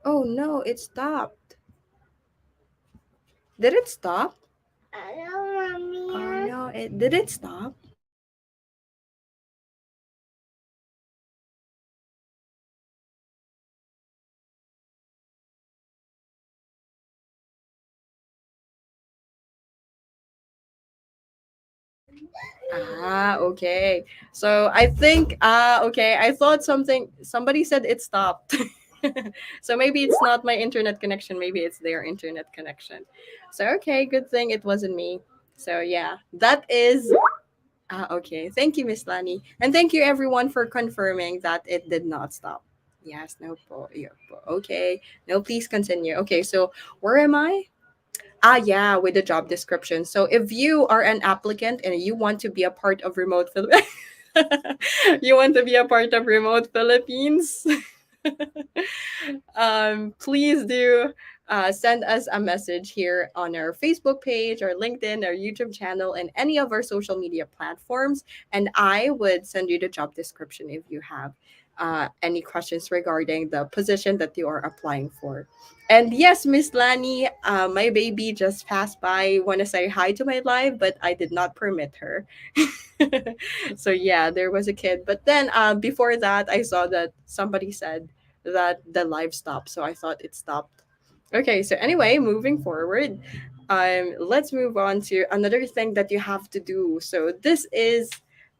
[SPEAKER 14] oh no, it stopped. Did it stop? Oh no, did it stop? Ah, okay. So I think okay, I thought somebody said it stopped. So maybe it's not my internet connection, maybe it's their internet connection. So okay, good thing it wasn't me. So yeah, that is okay. Thank you, Miss Lani. And thank you everyone for confirming that it did not stop. Yes, no yeah, okay. No, please continue. Okay, so where am I? Yeah, with the job description. So if you are an applicant and you want to be a part of remote Philippines, you want to be a part of remote Philippines, please do send us a message here on our Facebook page, our LinkedIn, our YouTube channel, and any of our social media platforms. And I would send you the job description if you have any questions regarding the position that you are applying for. And yes, Miss Lani, my baby just passed by. Want to say hi to my live, but I did not permit her. So yeah, there was a kid. But then before that, I saw that somebody said that the live stopped, so I thought it stopped. Okay, so anyway, moving forward, let's move on to another thing that you have to do. So this is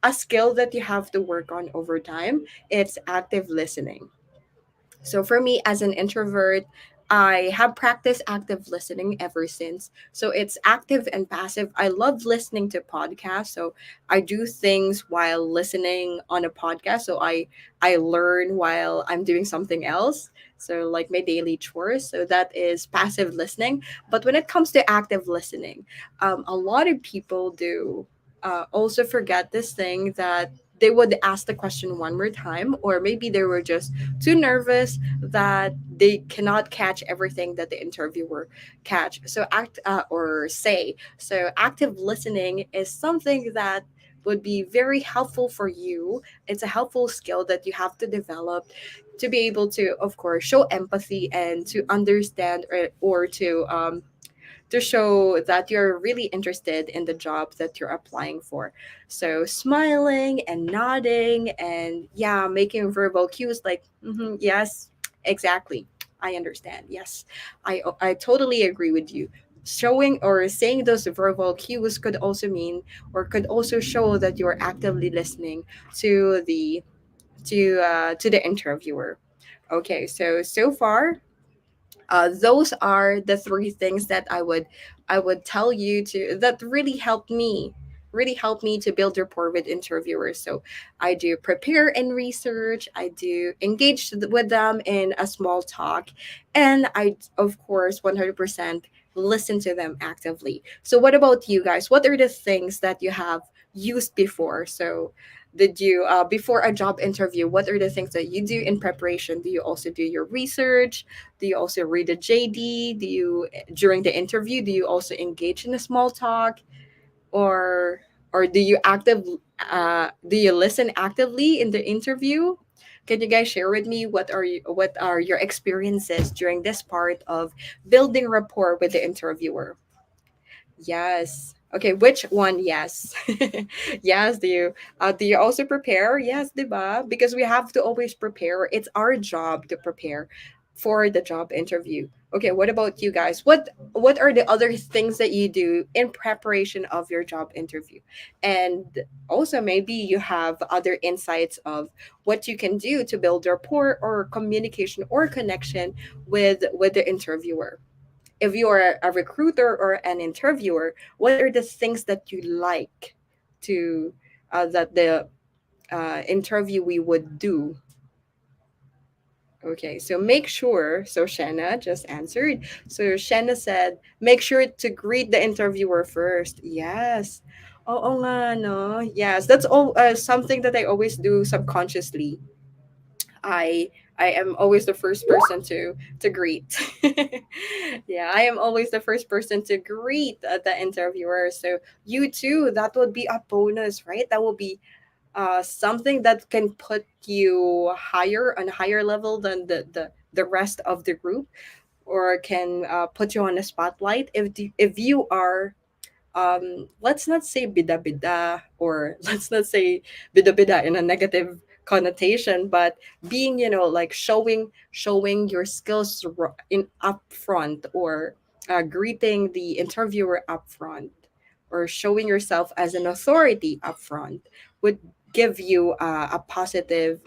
[SPEAKER 14] a skill that you have to work on over time. It's active listening. So for me as an introvert, I have practiced active listening ever since. So it's active and passive. I love listening to podcasts. So I do things while listening on a podcast. So I learn while I'm doing something else. So like my daily chores. So that is passive listening. But when it comes to active listening, a lot of people do also forget this thing that they would ask the question one more time, or maybe they were just too nervous that they cannot catch everything that the interviewer catch. So act or say. So active listening is something that would be very helpful for you. It's a helpful skill that you have to develop to be able to, of course, show empathy and to understand, or to show that you're really interested in the job that you're applying for. So smiling and nodding and yeah, making verbal cues like yes, exactly. I understand. Yes. I totally agree with you. Showing or saying those verbal cues could also mean or could also show that you're actively listening to the interviewer. Okay, so far those are the three things that I would tell you to that really helped me to build rapport with interviewers. So I do prepare and research, I do engage with them in a small talk, and I of course 100% listen to them actively. So what about you guys? What are the things that you have used before? So did you before a job interview, what are the things that you do in preparation? Do you also do your research? Do you also read the JD? Do you during the interview do you also engage in a small talk, or do you listen actively in the interview? Can you guys share with me what are your experiences during this part of building rapport with the interviewer? Yes. Okay, which one? Yes. Yes, do you also prepare? Yes, diba? Because we have to always prepare. It's our job to prepare for the job interview. Okay, what about you guys? What are the other things that you do in preparation of your job interview? And also maybe you have other insights of what you can do to build rapport or communication or connection with the interviewer. If you are a recruiter or an interviewer, what are the things that you like to that the interviewee would do? Okay, so make sure. So Shanna just answered. So Shanna said, make sure to greet the interviewer first. Yes. Oo nga, no? Yes, that's all something that I always do subconsciously. I I am always the first person to greet. Yeah, I am always the first person to greet the interviewer. So you too, that would be a bonus, right? That will be something that can put you higher on a higher level than the rest of the group, or can put you on a spotlight if you are let's not say bida bida, or let's not say bida bida in a negative connotation, but being, like showing your skills in upfront, or greeting the interviewer upfront, or showing yourself as an authority upfront would give you a positive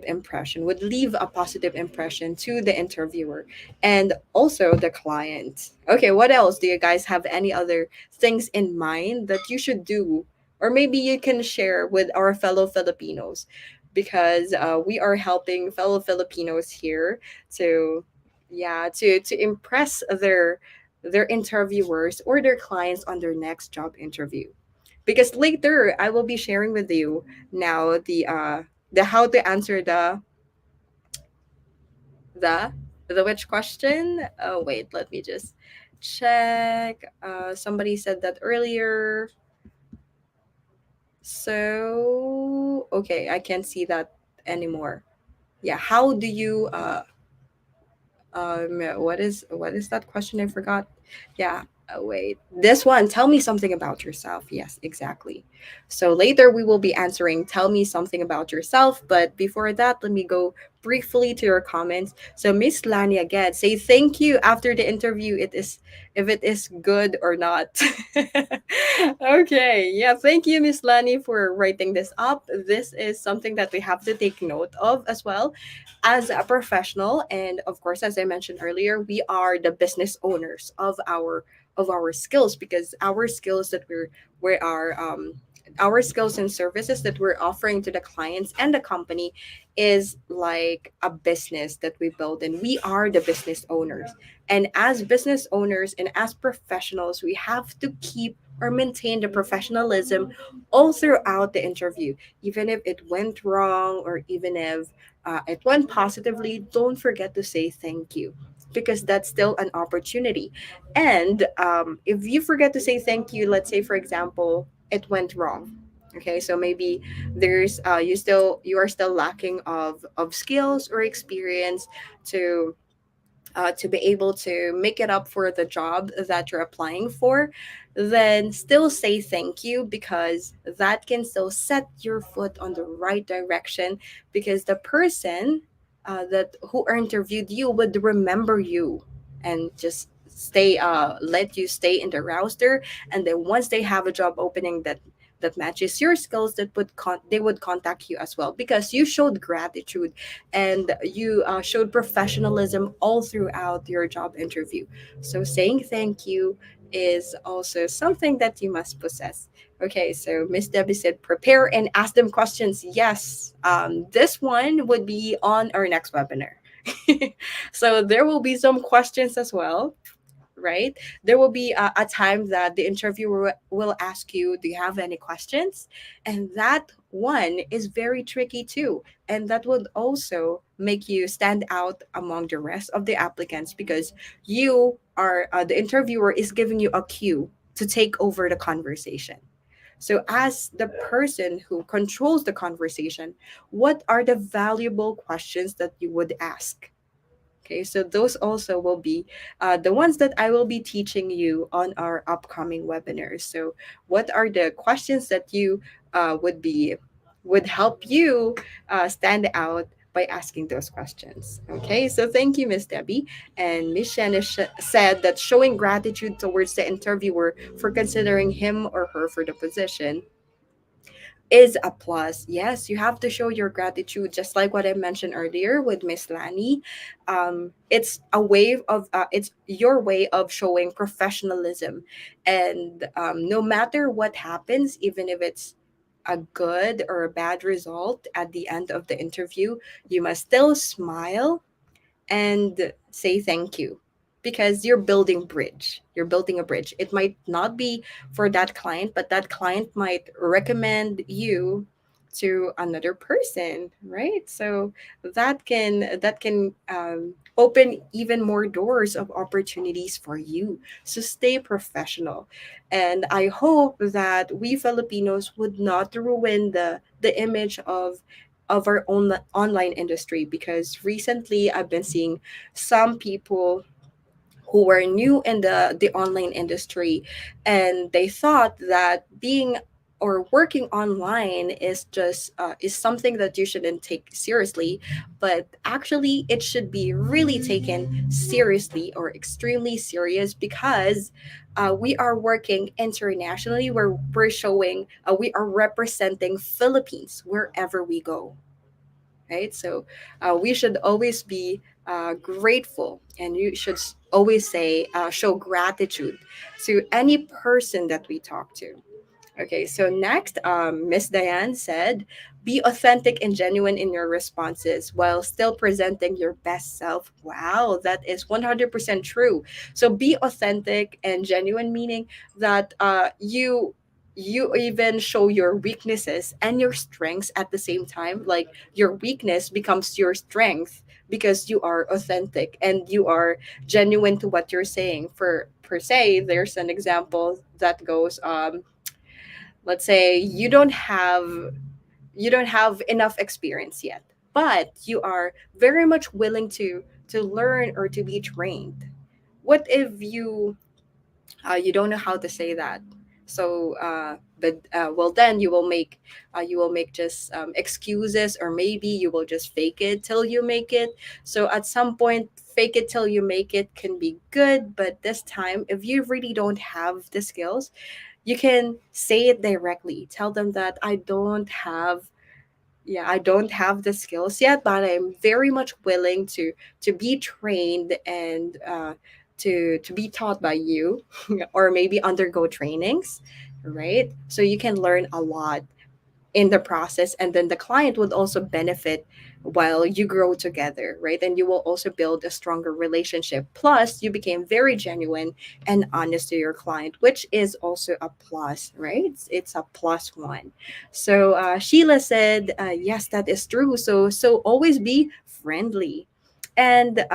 [SPEAKER 14] impression, would leave a positive impression to the interviewer and also the client. Okay, what else? Do you guys have any other things in mind that you should do? Or maybe you can share with our fellow Filipinos, because we are helping fellow Filipinos here to, yeah, to impress their interviewers or their clients on their next job interview. Because later I will be sharing with you now the how to answer the the which question. Oh wait, let me just check. Somebody said that earlier. So okay, I can't see that anymore. Yeah, how do you what is that question? I forgot. Yeah. Oh, wait. This one, tell me something about yourself. Yes, exactly. So later we will be answering, tell me something about yourself. But before that, let me go briefly to your comments. So Miss Lani again, say thank you after the interview. It is if it is good or not. Okay. Yeah. Thank you, Miss Lani, for writing this up. This is something that we have to take note of as well as a professional. And of course, as I mentioned earlier, we are the business owners of our skills because our skills that we are our skills and services that we're offering to the clients and the company is like a business that we build, and we are the business owners. And as business owners and as professionals, we have to keep or maintain the professionalism all throughout the interview, even if it went wrong or even if it went positively. Don't forget to say thank you because that's still an opportunity. And if you forget to say thank you, let's say for example, it went wrong. Okay, so maybe there's you are still lacking of skills or experience to be able to make it up for the job that you're applying for, then still say thank you because that can still set your foot on the right direction because the person that who interviewed you would remember you and just let you stay in the roster, and then once they have a job opening that matches your skills, they would contact you as well because you showed gratitude and you showed professionalism all throughout your job interview. So saying thank you is also something that you must possess. Okay, so Miss Debbie said prepare and ask them questions. Yes, this one would be on our next webinar. So there will be some questions as well, right? There will be a time that the interviewer will ask you, do you have any questions? And that one is very tricky too. And that would also make you stand out among the rest of the applicants because the interviewer is giving you a cue to take over the conversation. So, as the person who controls the conversation, what are the valuable questions that you would ask? Okay, so those also will be the ones that I will be teaching you on our upcoming webinars. So, what are the questions that you would help you stand out by asking those questions? Okay, so thank you, Miss Debbie. And Miss Shanna said that showing gratitude towards the interviewer for considering him or her for the position is a plus. Yes, you have to show your gratitude, just like what I mentioned earlier with Miss Lani. It's your way of showing professionalism, and no matter what happens, even if it's a good or a bad result at the end of the interview, you must still smile and say thank you because you're building a bridge. It might not be for that client, but that client might recommend you to another person, right? So that can open even more doors of opportunities for you. So stay professional, and I hope that we Filipinos would not ruin the image of our own online industry because recently I've been seeing some people who were new in the online industry, and they thought that being or working online is something that you shouldn't take seriously, but actually it should be really taken seriously or extremely serious because we are working internationally where we are representing Philippines wherever we go, right? So we should always be grateful, and you should always show gratitude to any person that we talk to. Okay, so next, Miss Diane said, be authentic and genuine in your responses while still presenting your best self. Wow, that is 100% true. So be authentic and genuine, meaning that you even show your weaknesses and your strengths at the same time. Like your weakness becomes your strength because you are authentic and you are genuine to what you're saying. For per se, there's an example that goes let's say you don't have enough experience yet, but you are very much willing to learn or to be trained. What if You don't know how to say that. So but well, then you will make just excuses, or maybe you will just fake it till you make it. So at some point, fake it till you make it can be good, but this time, if you really don't have the skills, you can say it directly. Tell them that I don't have the skills yet, but I'm very much willing to be trained and to be taught by you, or maybe undergo trainings, right? So you can learn a lot in the process, and then the client would also benefit while you grow together, right? And you will also build a stronger relationship. Plus, you became very genuine and honest to your client, which is also a plus, right? It's a plus one. So Sheila said, yes, that is true. So always be friendly. And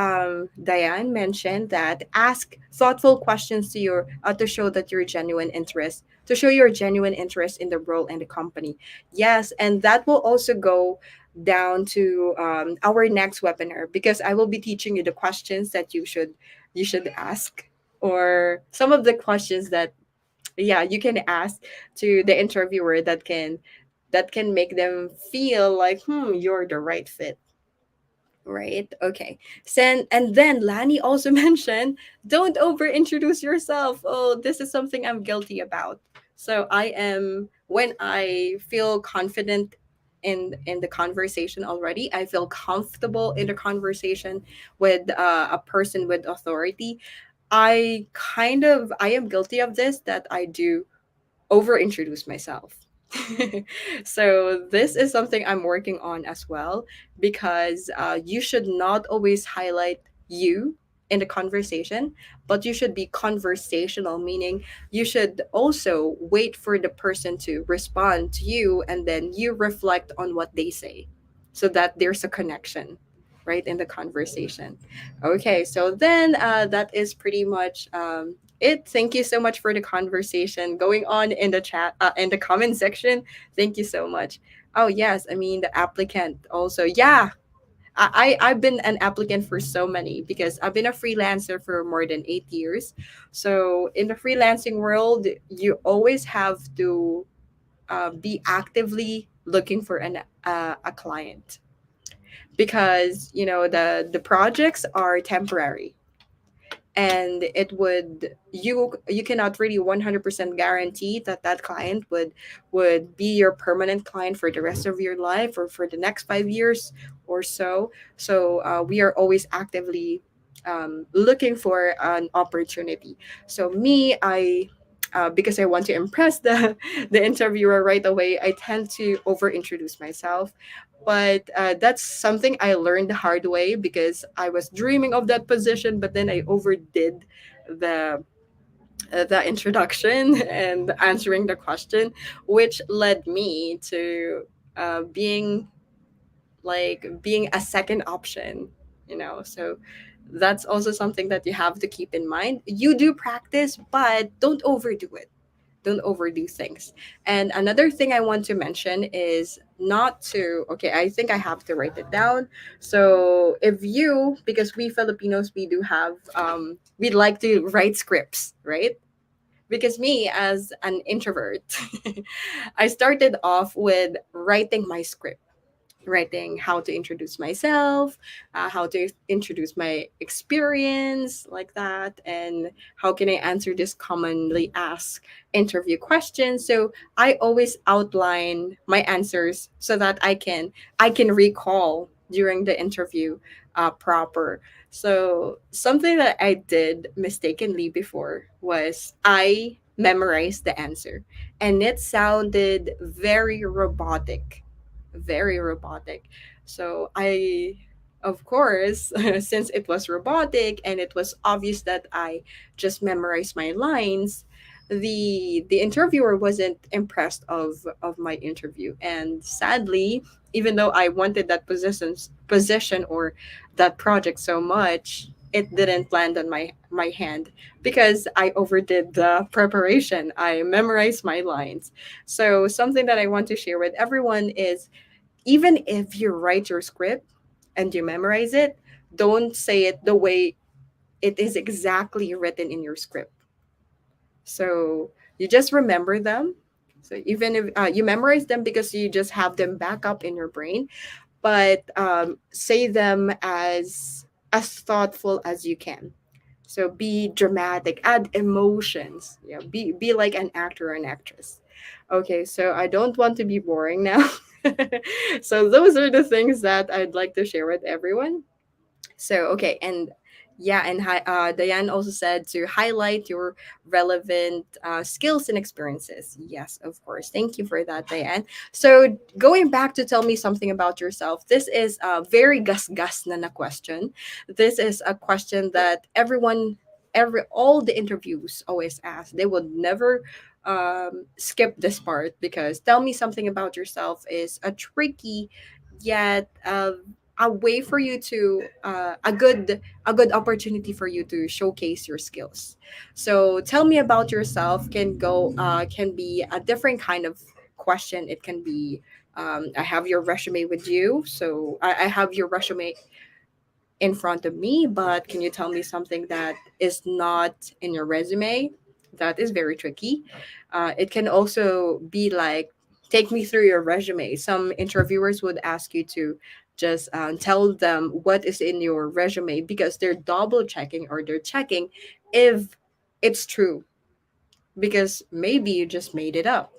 [SPEAKER 14] Diane mentioned that ask thoughtful questions to your to show that you're genuine interest, to show your genuine interest in the role and the company. Yes, and that will also go down to our next webinar, because I will be teaching you the questions that you should ask, or some of the questions that you can ask to the interviewer that can make them feel like you're the right fit. Right. Okay. And then Lani also mentioned, don't over introduce yourself. Oh, this is something I'm guilty about. So I am, when I feel confident in the conversation already, I feel comfortable in the conversation with a person with authority. I am guilty of this, that I do over introduce myself. So this is something I'm working on as well, because you should not always highlight you in the conversation, but you should be conversational, meaning you should also wait for the person to respond to you, and then you reflect on what they say, so that there's a connection, right, in the conversation. Okay, so then that is pretty much it. Thank you so much for the conversation going on in the chat, in the comment section. Thank you so much. Oh yes, I mean the applicant also. Yeah, I've been an applicant for so many, because I've been a freelancer for more than 8 years. So in the freelancing world, you always have to be actively looking for a client, because the projects are temporary, and it would you cannot really 100% guarantee that that client would be your permanent client for the rest of your life, or for the next 5 years or so. So we are always actively looking for an opportunity. So me, I because I want to impress the the interviewer right away, I tend to over introduce myself. But that's something I learned the hard way, because I was dreaming of that position, but then I overdid the the introduction and answering the question, which led me to being a second option. So that's also something that you have to keep in mind. You do practice, but don't overdo it. Don't overdo things. And another thing I want to mention is not to, okay, I think I have to write it down. So if you, because we Filipinos, we do have, we like to write scripts, right? Because me, as an introvert, I started off with writing my script, writing how to introduce myself, how to introduce my experience, like that, and how can I answer this commonly asked interview questions. So I always outline my answers so that I can recall during the interview proper. So something that I did mistakenly before was I memorized the answer, and it sounded very robotic. So of course, since it was robotic and it was obvious that I just memorized my lines, the interviewer wasn't impressed of my interview. And sadly, even though I wanted that position or that project so much, it didn't land on my hand, because I overdid the preparation. I memorized my lines. So something that I want to share with everyone is, even if you write your script and you memorize it, don't say it the way it is exactly written in your script. So you just remember them. So even if you memorize them because you just have them back up in your brain, but say them as thoughtful as you can. So be dramatic, add emotions. Yeah, be like an actor or an actress. Okay, so I don't want to be boring now. So those are the things that I'd like to share with everyone. So okay, and yeah, and Diane also said to highlight your relevant skills and experiences. Yes, of course. Thank you for that, Diane. So going back to tell me something about yourself. This is a very gas na question. This is a question that all the interviews always ask. They would never skip this part because tell me something about yourself is a tricky yet a way for you to a good opportunity for you to showcase your skills. So tell me about yourself can be a different kind of question. It can be I have your resume with you, so I have your resume in front of me, but can you tell me something that is not in your resume? That is very tricky. It can also be like, take me through your resume. Some interviewers would ask you to just tell them what is in your resume because they're double checking or they're checking if it's true because maybe you just made it up,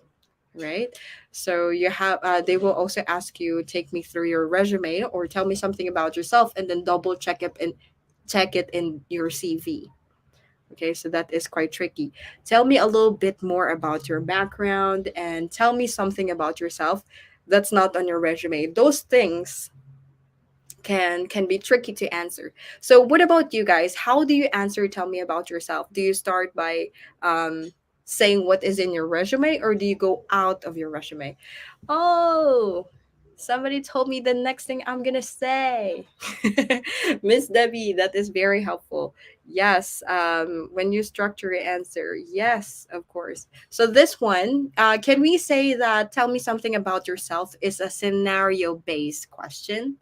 [SPEAKER 14] right? So you have they will also ask you, take me through your resume or tell me something about yourself, and then double check it in your CV. Okay, so that is quite tricky. Tell me a little bit more about your background and tell me something about yourself that's not on your resume. Those things can be tricky to answer. So what about you guys? How do you answer tell me about yourself? Do you start by um saying what is in your resume, or do you go out of your resume? Oh, somebody told me the next thing I'm gonna say. Miss Debbie, that is very helpful. Yes, when you structure your answer, yes, of course. So this one, can we say that tell me something about yourself is a scenario based question?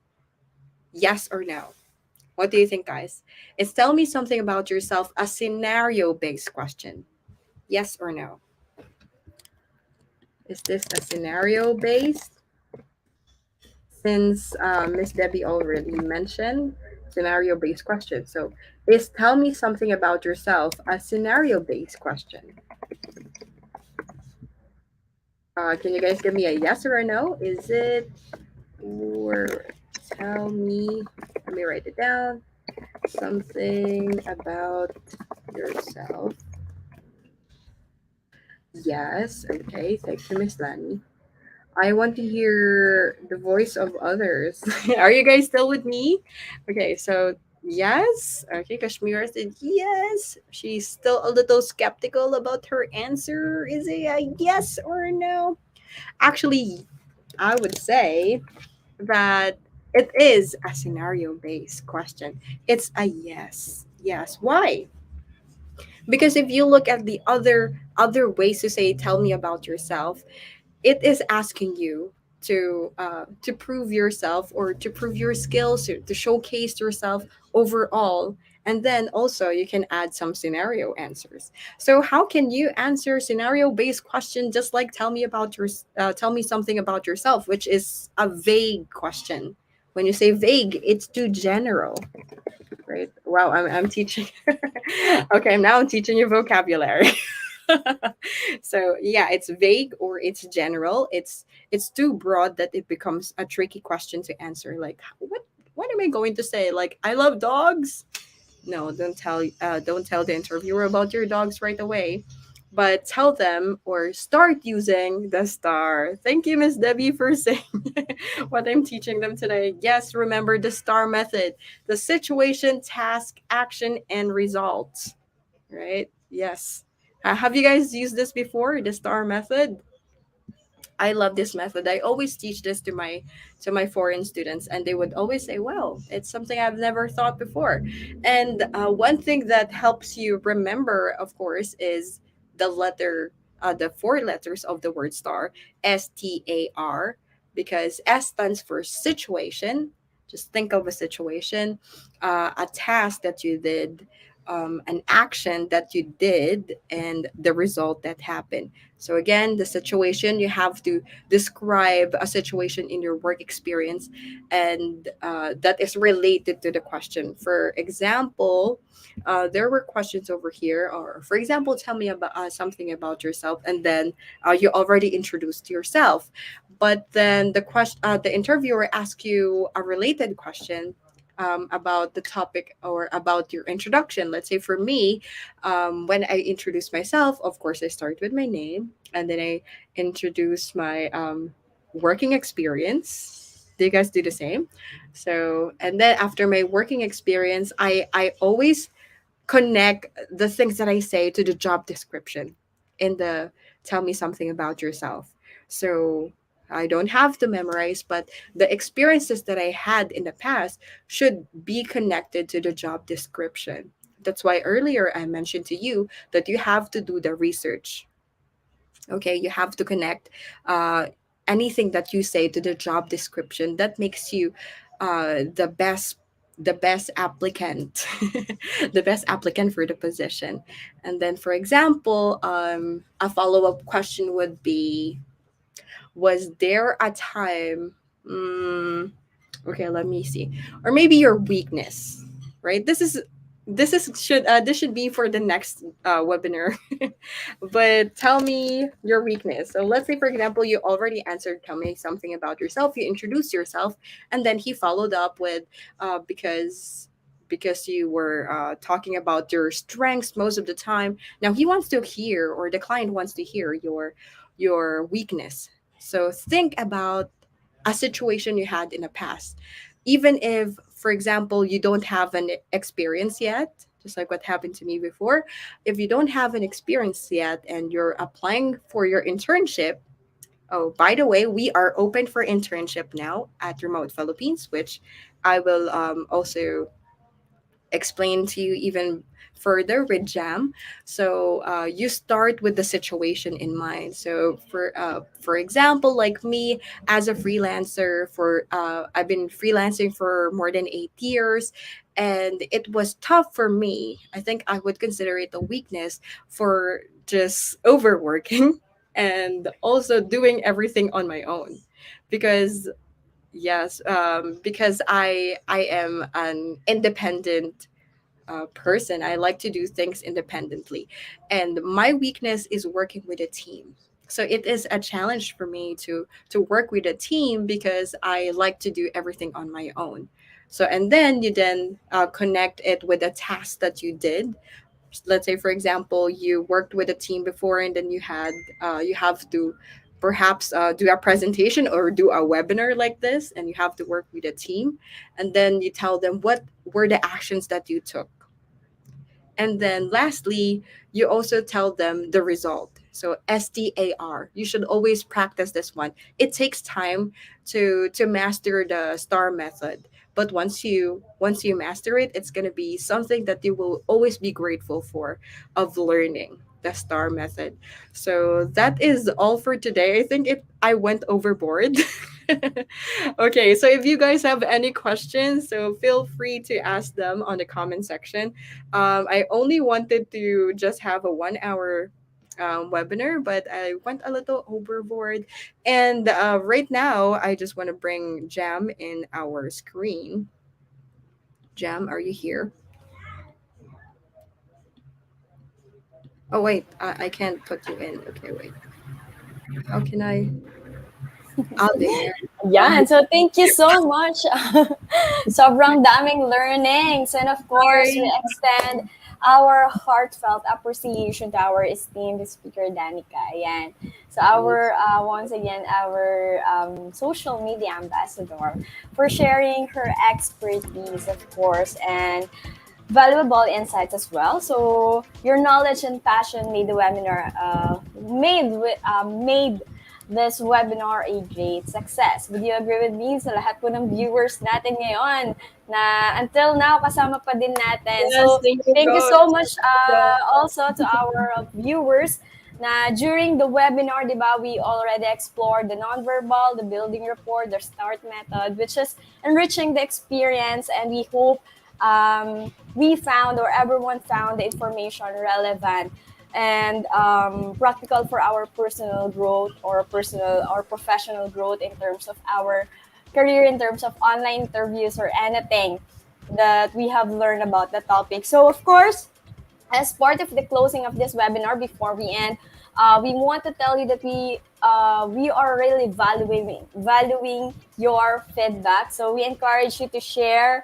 [SPEAKER 14] Yes or no? What do you think, guys? It's tell me something about yourself, a scenario based question. Yes or no? Is this a scenario based? Since Miss Debbie already mentioned scenario based question. So, is tell me something about yourself a scenario based question? Can you guys give me a yes or a no? Is it or tell me? Let me write it down. Something about yourself. Yes. Okay. Thank you, Miss Lani. I want to hear the voice of others. Are you guys still with me? Okay, so yes. Okay, Kashmira said yes. She's still a little skeptical about her answer. Is it a yes or a no? Actually, I would say that it is a scenario based question. It's a yes. Yes. Why? Because if you look at the other ways to say tell me about yourself, it is asking you to prove yourself or to prove your skills to showcase yourself overall, and then also you can add some scenario answers. So how can you answer scenario based question just like tell me something about yourself, which is a vague question? When you say vague, it's too general, right? Wow, I'm teaching. Okay, now I'm teaching you vocabulary. So yeah, it's vague or it's general. It's too broad that it becomes a tricky question to answer. Like what am I going to say? Like I love dogs? No, don't tell the interviewer about your dogs right away. But tell them or start using the star. Thank you, Miss Debbie, for saying what I'm teaching them today. Yes, remember the star method: the situation, task, action, and result. Right? Yes. Have you guys used this before? The star method? I love this method. I always teach this to my foreign students, and they would always say, "Well, it's something I've never thought before." And one thing that helps you remember, of course, is the four letters of the word star, STAR, because S stands for situation. Just think of a situation, a task that you did, an action that you did and the result that happened. So again, the situation, you have to describe a situation in your work experience, and that is related to the question. For example, there were questions over here, or for example, tell me about something about yourself, and then you already introduced yourself, but then the interviewer asks you a related question about the topic or about your introduction. Let's say for me, when I introduce myself, of course, I start with my name, and then I introduce my working experience. Do you guys do the same? So, and then after my working experience, I always connect the things that I say to the job description in the tell me something about yourself. So I don't have to memorize, but the experiences that I had in the past should be connected to the job description. That's why earlier I mentioned to you that you have to do the research. Okay, you have to connect uh, anything that you say to the job description that makes you the best applicant, the best applicant for the position. And then for example, a follow-up question would be, was there a time okay, let me see. Or maybe your weakness, right? This should be for the next webinar. But tell me your weakness. So let's say, for example, you already answered, tell me something about yourself. You introduced yourself, and then he followed up with, because you were talking about your strengths most of the time. Now he wants to hear, or the client wants to hear your weakness. So think about a situation you had in the past, even if, for example, you don't have an experience yet, just like what happened to me before. If you don't have an experience yet and you're applying for your internship, oh, by the way, we are open for internship now at Remote Philippines, which I will also explain to you even further with Jam. So you start with the situation in mind. So for example, like me as a freelancer, for I've been freelancing for more than 8 years, and it was tough for me. I think I would consider it a weakness for just overworking and also doing everything on my own, because yes, because I am an independent person. I like to do things independently. And my weakness is working with a team. So it is a challenge for me to work with a team because I like to do everything on my own. So and then you then connect it with a task that you did. Let's say, for example, you worked with a team before, and then you have to perhaps do a presentation or do a webinar like this, and you have to work with a team, and then you tell them what were the actions that you took, and then lastly, you also tell them the result. So STAR. You should always practice this one. It takes time to master the STAR method. But once you master it, it's gonna be something that you will always be grateful for of learning the STAR method. So that is all for today. I went overboard. Okay, so if you guys have any questions, so feel free to ask them on the comment section. I only wanted to just have a 1 hour webinar, but I went a little overboard. And right now, I just want to bring Jam in our screen. Jam, are you here? Oh, wait, I can't put you in. Okay, wait. How can I? Oh, there.
[SPEAKER 13] Yeah, so thank you so much. Sobrang daming learnings. And of course, we
[SPEAKER 14] Sorry.
[SPEAKER 13] extend our heartfelt appreciation to our esteemed speaker, Danica. Ayan. So once again, our social media ambassador for sharing her expertise, of course, and valuable insights as well. So your knowledge and passion made the webinar made this webinar a great success. Would you agree with me? Sa lahat po ng viewers natin ngayon na until now kasama pa din natin.
[SPEAKER 14] Yes,
[SPEAKER 13] So
[SPEAKER 14] thank you,
[SPEAKER 13] thank you
[SPEAKER 14] Coach.
[SPEAKER 13] so much also to our viewers na during the webinar, di ba, we already explored the nonverbal, the building rapport, the START method, which is enriching the experience, and we hope we found, or everyone found, the information relevant and practical for our personal growth or personal or professional growth in terms of our career, in terms of online interviews or anything that we have learned about the topic. So, of course, as part of the closing of this webinar, before we end, we want to tell you that we are really valuing your feedback. So we encourage you to share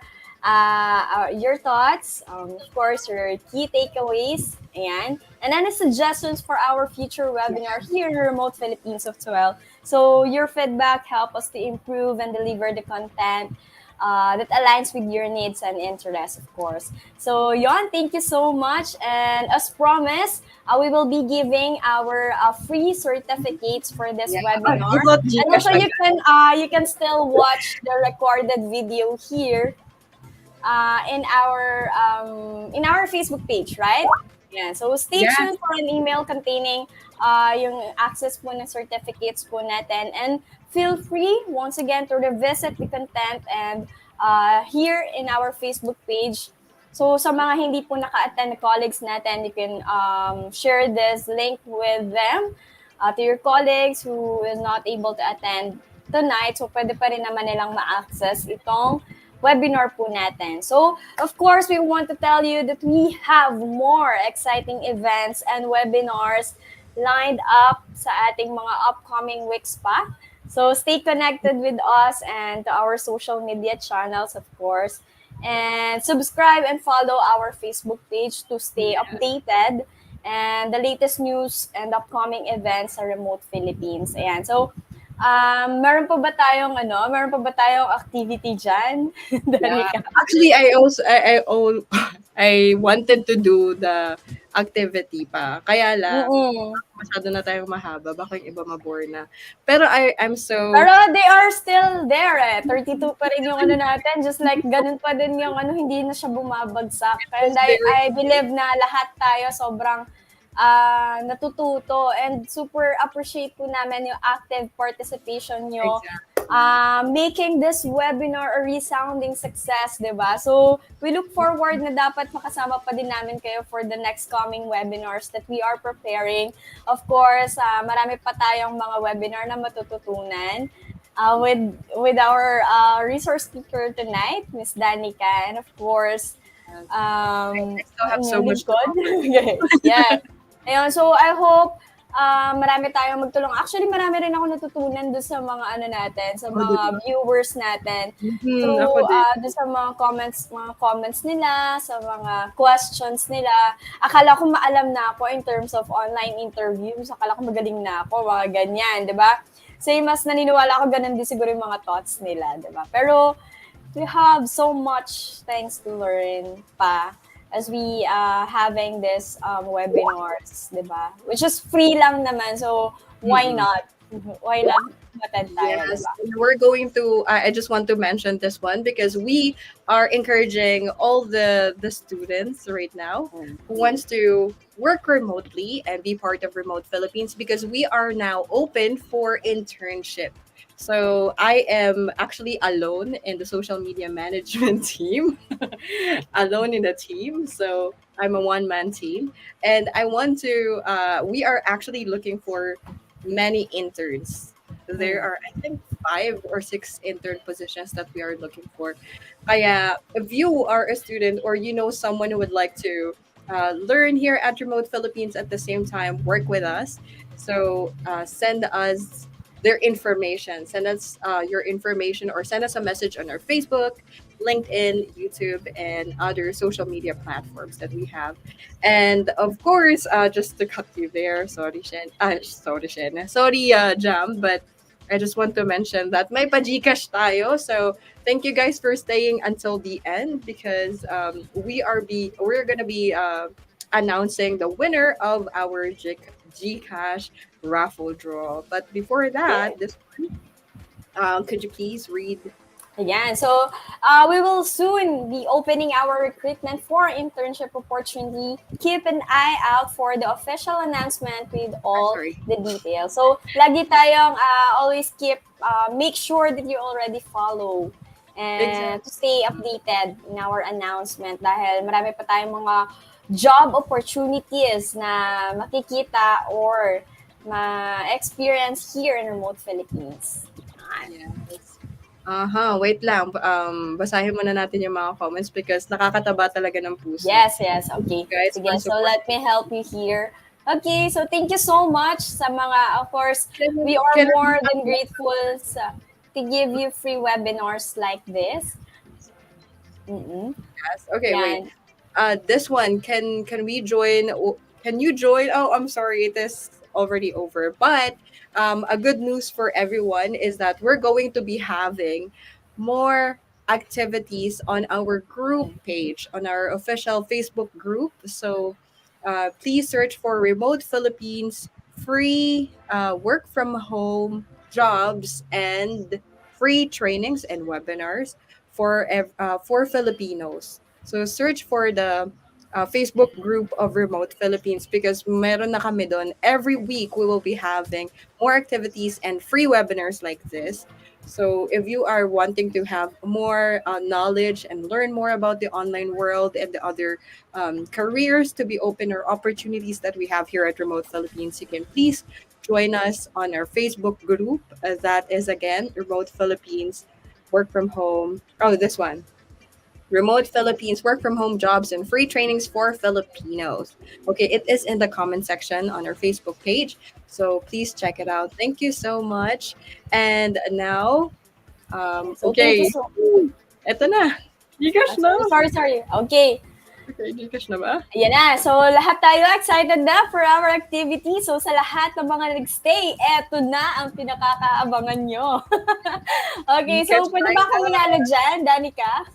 [SPEAKER 13] your thoughts, of course, your key takeaways, and any suggestions for our future webinar here in Remote Philippines of 12. So your feedback help us to improve and deliver the content that aligns with your needs and interests, of course. So, yon, thank you so much. And as promised, we will be giving our free certificates for this webinar. And also, you can still watch the recorded video here in our Facebook page, right? Yeah. So stay tuned for an email containing yung access po ng certificates po natin, and feel free once again to revisit the content and here in our Facebook page. So sa mga hindi po naka-attend na colleagues natin, you can share this link with them, to your colleagues who is not able to attend tonight. So pwede pa rin naman nilang ma-access itong webinar po natin. So, of course, we want to tell you that we have more exciting events and webinars lined up sa ating mga upcoming weeks pa. So, stay connected with us and to our social media channels, of course. And subscribe and follow our Facebook page to stay updated and the latest news and upcoming events sa Remote Philippines. Ayan. So, meron pa ba tayong activity dyan?
[SPEAKER 14] Actually, I wanted to do the activity pa. Kaya lang, masyado na tayong mahaba. Baka yung iba mabore na. Pero
[SPEAKER 13] Pero they are still there eh. 32 pa rin yung natin. Just like, ganun pa din yung hindi na siya bumabagsak. And I believe na lahat tayo sobrang natututo, and super appreciate po namin yung active participation nyo, making this webinar a resounding success, diba? So we look forward na dapat makasama pa din namin kayo for the next coming webinars that we are preparing. Of course, marami pa tayong mga webinar na matututunan with our resource speaker tonight, Miss Danica, and of course,
[SPEAKER 14] I still have so much
[SPEAKER 13] yeah. Ayun, so I hope marami tayong magtulong. Actually, marami rin ako natutunan doon sa mga natin, sa mga viewers natin. Through doon sa mga comments nila, sa mga questions nila. Akala ko maalam na ako in terms of online interviews. Akala ko magaling na ako, mga ganyan, 'di ba? Same as naniniwala ako, ganun din siguro yung mga thoughts nila, 'di ba? Pero we have so much things to learn pa as we having this webinars, diba? Which is free lang naman, so why not? Why not attend tayo,
[SPEAKER 14] yes,
[SPEAKER 13] diba?
[SPEAKER 14] we're going to, I just want to mention this one because we are encouraging all the students right now who wants to work remotely and be part of Remote Philippines, because we are now open for internship. So I am actually alone in the social media management team, alone in the team. So I'm a one-man team, and I want to. We are actually looking for many interns. There are, I think, 5 or 6 intern positions that we are looking for. Kaya, if you are a student or you know someone who would like to learn here at Remote Philippines at the same time, work with us. So send us their information. Send us your information, or send us a message on our Facebook, LinkedIn, YouTube, and other social media platforms that we have. And of course, just to cut you there, sorry, Jam, but I just want to mention that may pa-Gcash tayo. So thank you guys for staying until the end, because we're gonna be announcing the winner of our Gcash raffle draw. But before that, this one, could you please read?
[SPEAKER 13] Again, so we will soon be opening our recruitment for internship opportunity. Keep an eye out for the official announcement with all the details. So lagi tayong always make sure that you already follow and to stay updated in our announcement dahil marami pa tayong mga job opportunities na makikita or ma-experience here in remote Philippines.
[SPEAKER 14] Yes. Wait lang. Basahin muna natin yung mga comments because nakakataba talaga ng puso.
[SPEAKER 13] Yes. Okay.
[SPEAKER 14] Guys,
[SPEAKER 13] Sige, so let me help you here. Okay, so thank you so much sa mga, of course, we are more than grateful to give you free webinars like this.
[SPEAKER 14] Yes. Okay,
[SPEAKER 13] Yan.
[SPEAKER 14] wait. This one, can we join? Can you join? Oh, I'm sorry, it is already over. But a good news for everyone is that we're going to be having more activities on our group page, on our official Facebook group. So please search for Remote Philippines free work from home jobs and free trainings and webinars for Filipinos. So search for the Facebook group of Remote Philippines because meron na kami doon. Every week we will be having more activities and free webinars like this. So if you are wanting to have more knowledge and learn more about the online world and the other careers to be open or opportunities that we have here at Remote Philippines, you can please join us on our Facebook group. That is again Remote Philippines Work from Home. Oh, this one. Remote Philippines Work from Home Jobs and Free Trainings for Filipinos. Okay, it is in the comment section on our Facebook page. So please check it out. Thank you so much. And now,
[SPEAKER 13] So thank you so
[SPEAKER 14] Eto na. Gcash na.
[SPEAKER 13] Sorry. Okay.
[SPEAKER 14] Okay, Gcash na ba?
[SPEAKER 13] Ayan na. So, lahat tayo excited na for our activity. So, sa lahat ng mga nag-stay, eto na ang pinakakaabangan nyo. Okay, so pwede ba akong manalo dyan, Danica?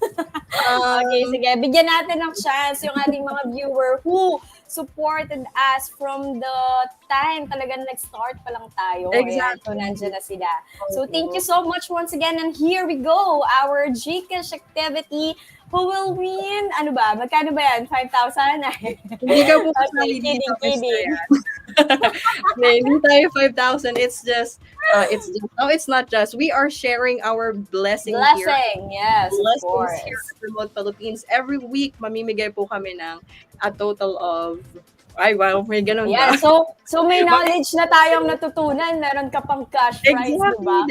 [SPEAKER 13] Okay, sige. Bigyan natin ng chance yung ating mga viewer who supported us from the time talaga nag-start pa lang tayo.
[SPEAKER 14] Exactly.
[SPEAKER 13] Ayan, so, nandiyan na sila. So, thank you so much once again. And here we go. Our Gcash activity. Who will win? Ano ba? Magkano ba yan? 5,000?
[SPEAKER 14] Hindi ka po
[SPEAKER 13] Okay, kidding.
[SPEAKER 14] Hindi tayo 5,000. It's not just. We are sharing our blessing here.
[SPEAKER 13] Yes, of course.
[SPEAKER 14] Here at Remote Philippines. Every week, mamimigay po kami ng a total of ay, wow, may ganun
[SPEAKER 13] ba? So may knowledge na tayong natutunan. Meron ka pang cash prize,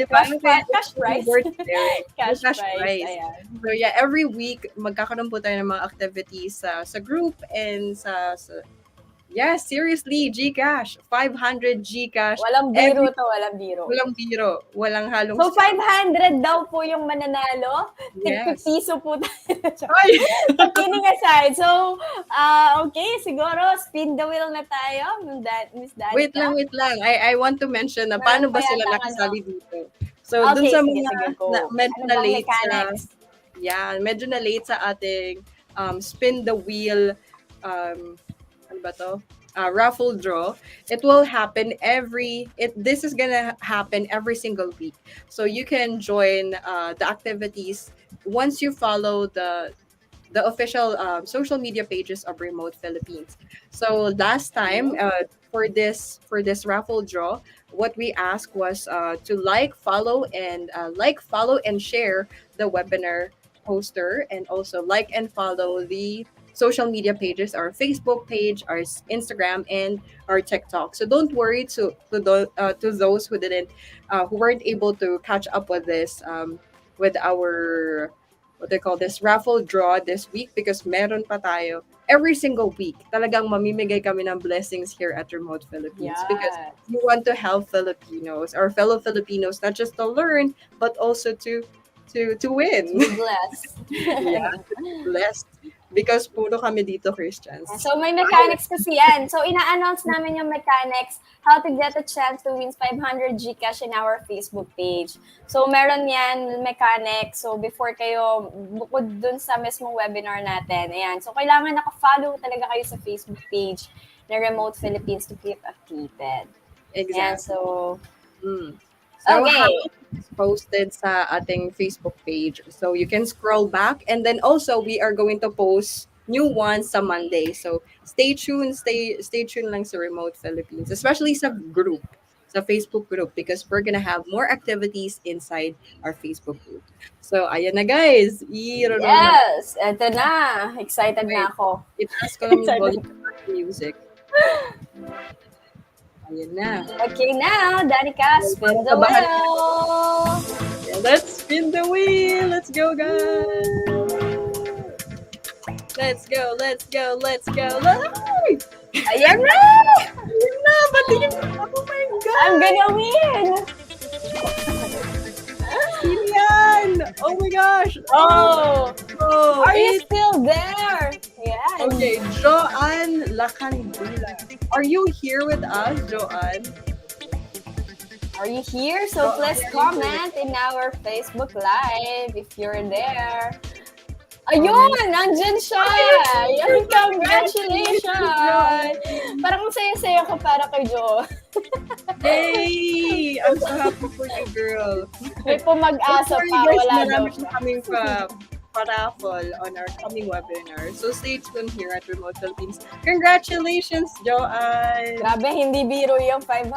[SPEAKER 13] diba? Cash prize? Cash prize. Ayan.
[SPEAKER 14] So yeah, every week, magkakaroon po tayo ng mga activities sa group and yeah, seriously, Gcash. 500 Gcash.
[SPEAKER 13] Walang biro to, walang biro.
[SPEAKER 14] Walang biro. Walang halong
[SPEAKER 13] So, 500 daw po yung mananalo.
[SPEAKER 14] Yes.
[SPEAKER 13] Tig-piso po tayo. Kidding aside. So, okay, siguro, spin the wheel na tayo. Miss Danica.
[SPEAKER 14] Wait lang. I want to mention na paano ba sila nakasali dito. So,
[SPEAKER 13] okay,
[SPEAKER 14] dun sa
[SPEAKER 13] sige,
[SPEAKER 14] mga medyo na late medyo na late sa ating spin the wheel raffle draw. It will happen this is gonna happen every single week. So you can join the activities once you follow the official social media pages of Remote Philippines. So last time for this raffle draw, what we asked was to follow and share the webinar poster and also like and follow the social media pages, our Facebook page, our Instagram, and our TikTok. So don't worry to those who weren't able to catch up with this with our what they call this raffle draw this week because meron pa tayo every single week. Talagang mamimigay kami ng blessings here at Remote Philippines because we want to help Filipinos, our fellow Filipinos, not just to learn but also to win.
[SPEAKER 13] To be blessed.
[SPEAKER 14] Yeah, blessed. Because puro kami dito Christians.
[SPEAKER 13] So may mechanics kasi yan. So ina-announce namin yung mechanics, how to get a chance to win 500 Gcash in our Facebook page. So meron yan mechanics. So before kayo, bukod dun sa mismong webinar natin, ayan. So kailangan naka-follow talaga kayo sa Facebook page na Remote Philippines to keep updated.
[SPEAKER 14] Exactly.
[SPEAKER 13] Ayan, so
[SPEAKER 14] okay. It's posted sa ating Facebook page. So you can scroll back and then also we are going to post new ones sa Monday. So stay tuned lang sa Remote Philippines, especially sa group. sa Facebook group because we're gonna have more activities inside our Facebook group. So, ayan na guys. I-roll na.
[SPEAKER 13] Yes! Eto na. Excited na ako.
[SPEAKER 14] Itaas ko lang yung
[SPEAKER 13] Excited.
[SPEAKER 14] volume ng music. Ayan na.
[SPEAKER 13] Okay, now, Danica, spin the
[SPEAKER 14] Kabahan.
[SPEAKER 13] wheel!
[SPEAKER 14] Yeah, let's spin the wheel. Let's go, guys. Let's go, let's go, let's go.
[SPEAKER 13] Ayan na!
[SPEAKER 14] Ayan na, batiin mo. Oh my God.
[SPEAKER 13] I'm gonna win!
[SPEAKER 14] Sino yan? Oh my gosh.
[SPEAKER 13] Oh! Are you
[SPEAKER 14] it's-
[SPEAKER 13] still there? Yan.
[SPEAKER 14] Okay, Joanne Lacandula. Are you here with us, Joanne?
[SPEAKER 13] Are you here? So please comment in our Facebook Live if you're there. Ayun! Nandyan siya! Yan, congratulations! Parang saya-saya ko para kay Jo.
[SPEAKER 14] Yay! I'm so happy for you, girl.
[SPEAKER 13] May pumag-asa
[SPEAKER 14] Sorry,
[SPEAKER 13] pa.
[SPEAKER 14] guys,
[SPEAKER 13] Wala daw
[SPEAKER 14] marami
[SPEAKER 13] siya.
[SPEAKER 14] kaming paraffle on our coming webinar. So stay tuned here at Remote Philippines. Congratulations, Joanne!
[SPEAKER 13] Grabe, hindi biro yung 500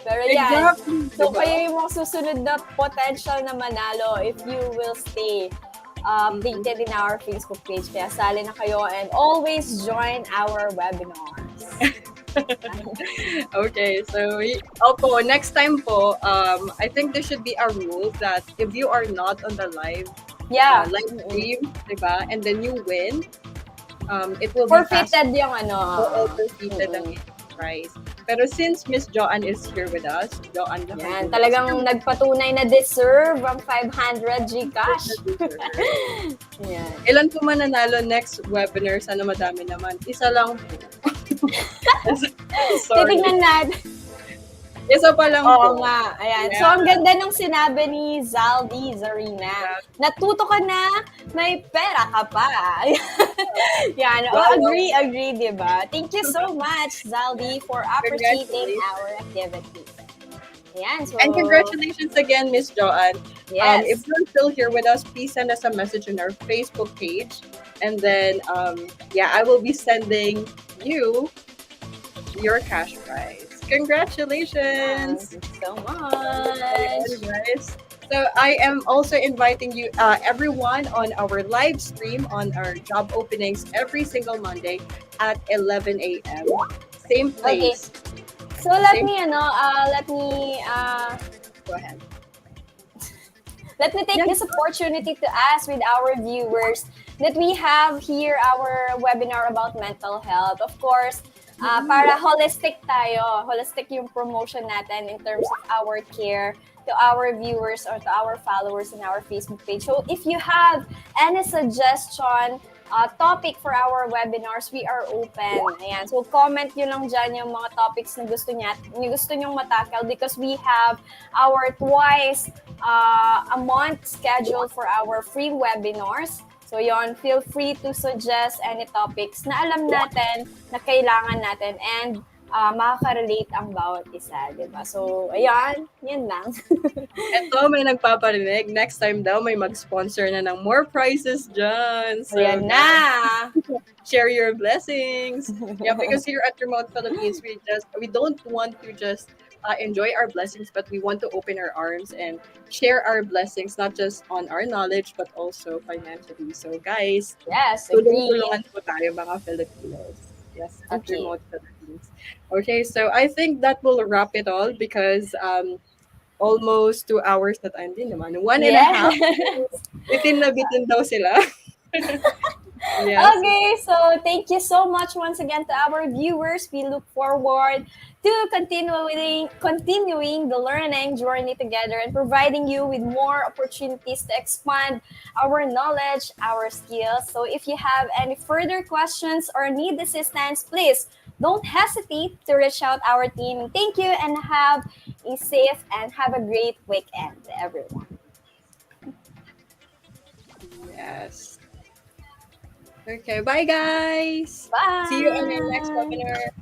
[SPEAKER 13] Pero yan.
[SPEAKER 14] Exactly,
[SPEAKER 13] So
[SPEAKER 14] diba?
[SPEAKER 13] kayo yung mga susunod na potential na manalo if you will stay updated in our Facebook page. Kaya sali na kayo and always join our webinars.
[SPEAKER 14] Okay, so next time po, I think there should be a rule that if you are not on the live stream, diba, and then you win, it will be
[SPEAKER 13] Forfeited yung
[SPEAKER 14] forfeited ang prize. Pero since Miss Joanne is here with us, Joanne
[SPEAKER 13] Yan, talagang nagpatunay na deserve ang 500 Gcash. Yan.
[SPEAKER 14] Ilan po mananalo next webinar? Sana madami naman. Isa lang po. Sorry.
[SPEAKER 13] Titignan natin.
[SPEAKER 14] Isa pa lang
[SPEAKER 13] Oo
[SPEAKER 14] po.
[SPEAKER 13] nga. Ayan.
[SPEAKER 14] Yeah.
[SPEAKER 13] So, ang ganda ng sinabi ni Zaldi Zarina. Natuto ka na, may pera ka pa. Yan. Oh, agree, diba? Thank you so much, Zaldi, for appreciating our activity. Ayan. So,
[SPEAKER 14] And congratulations again, Miss Joanne.
[SPEAKER 13] Yes.
[SPEAKER 14] If you're still here with us, please send us a message on our Facebook page. And then, I will be sending you your cash prize. Congratulations!
[SPEAKER 13] Thank you so much.
[SPEAKER 14] Guys. So I am also inviting you, everyone, on our live stream on our job openings every single Monday at 11 a.m. Same place.
[SPEAKER 13] Okay. So let
[SPEAKER 14] Same-
[SPEAKER 13] me
[SPEAKER 14] Go ahead.
[SPEAKER 13] Let me take this opportunity to ask with our viewers that we have here our webinar about mental health. Of course, para holistic tayo. Holistic yung promotion natin in terms of our care to our viewers or to our followers in our Facebook page. So if you have any suggestion, topic for our webinars, we are open. Ayan. So comment nyo lang dyan yung mga topics na gusto nyong matakal because we have our twice a month scheduled for our free webinars. So yon, feel free to suggest any topics na alam natin na kailangan natin and makaka-relate ang bawat isa, di ba? So, ayan, yun lang.
[SPEAKER 14] Ito, may nagpaparinig. Next time daw, may mag-sponsor na ng more prizes dyan. So,
[SPEAKER 13] Ayan na!
[SPEAKER 14] Share your blessings. Yeah, because here at Remote Philippines, we don't want to just enjoy our blessings, but we want to open our arms and share our blessings, not just on our knowledge, but also financially. So, guys,
[SPEAKER 13] yes, agree.
[SPEAKER 14] tulungan po tayo mga Filipinos. Yes, at Remote Philippines. Okay, so I think that will wrap it all because almost 2 hours na tayo din naman. 1.5 bitin na bitin daw sila. Yes.
[SPEAKER 13] Okay, so thank you so much once again to our viewers. We look forward to continuing the learning journey together and providing you with more opportunities to expand our knowledge, our skills. So if you have any further questions or need assistance, please don't hesitate to reach out our team. Thank you and have a safe and have a great weekend, everyone.
[SPEAKER 14] Yes. Okay, bye guys.
[SPEAKER 13] Bye.
[SPEAKER 14] See you on our next webinar.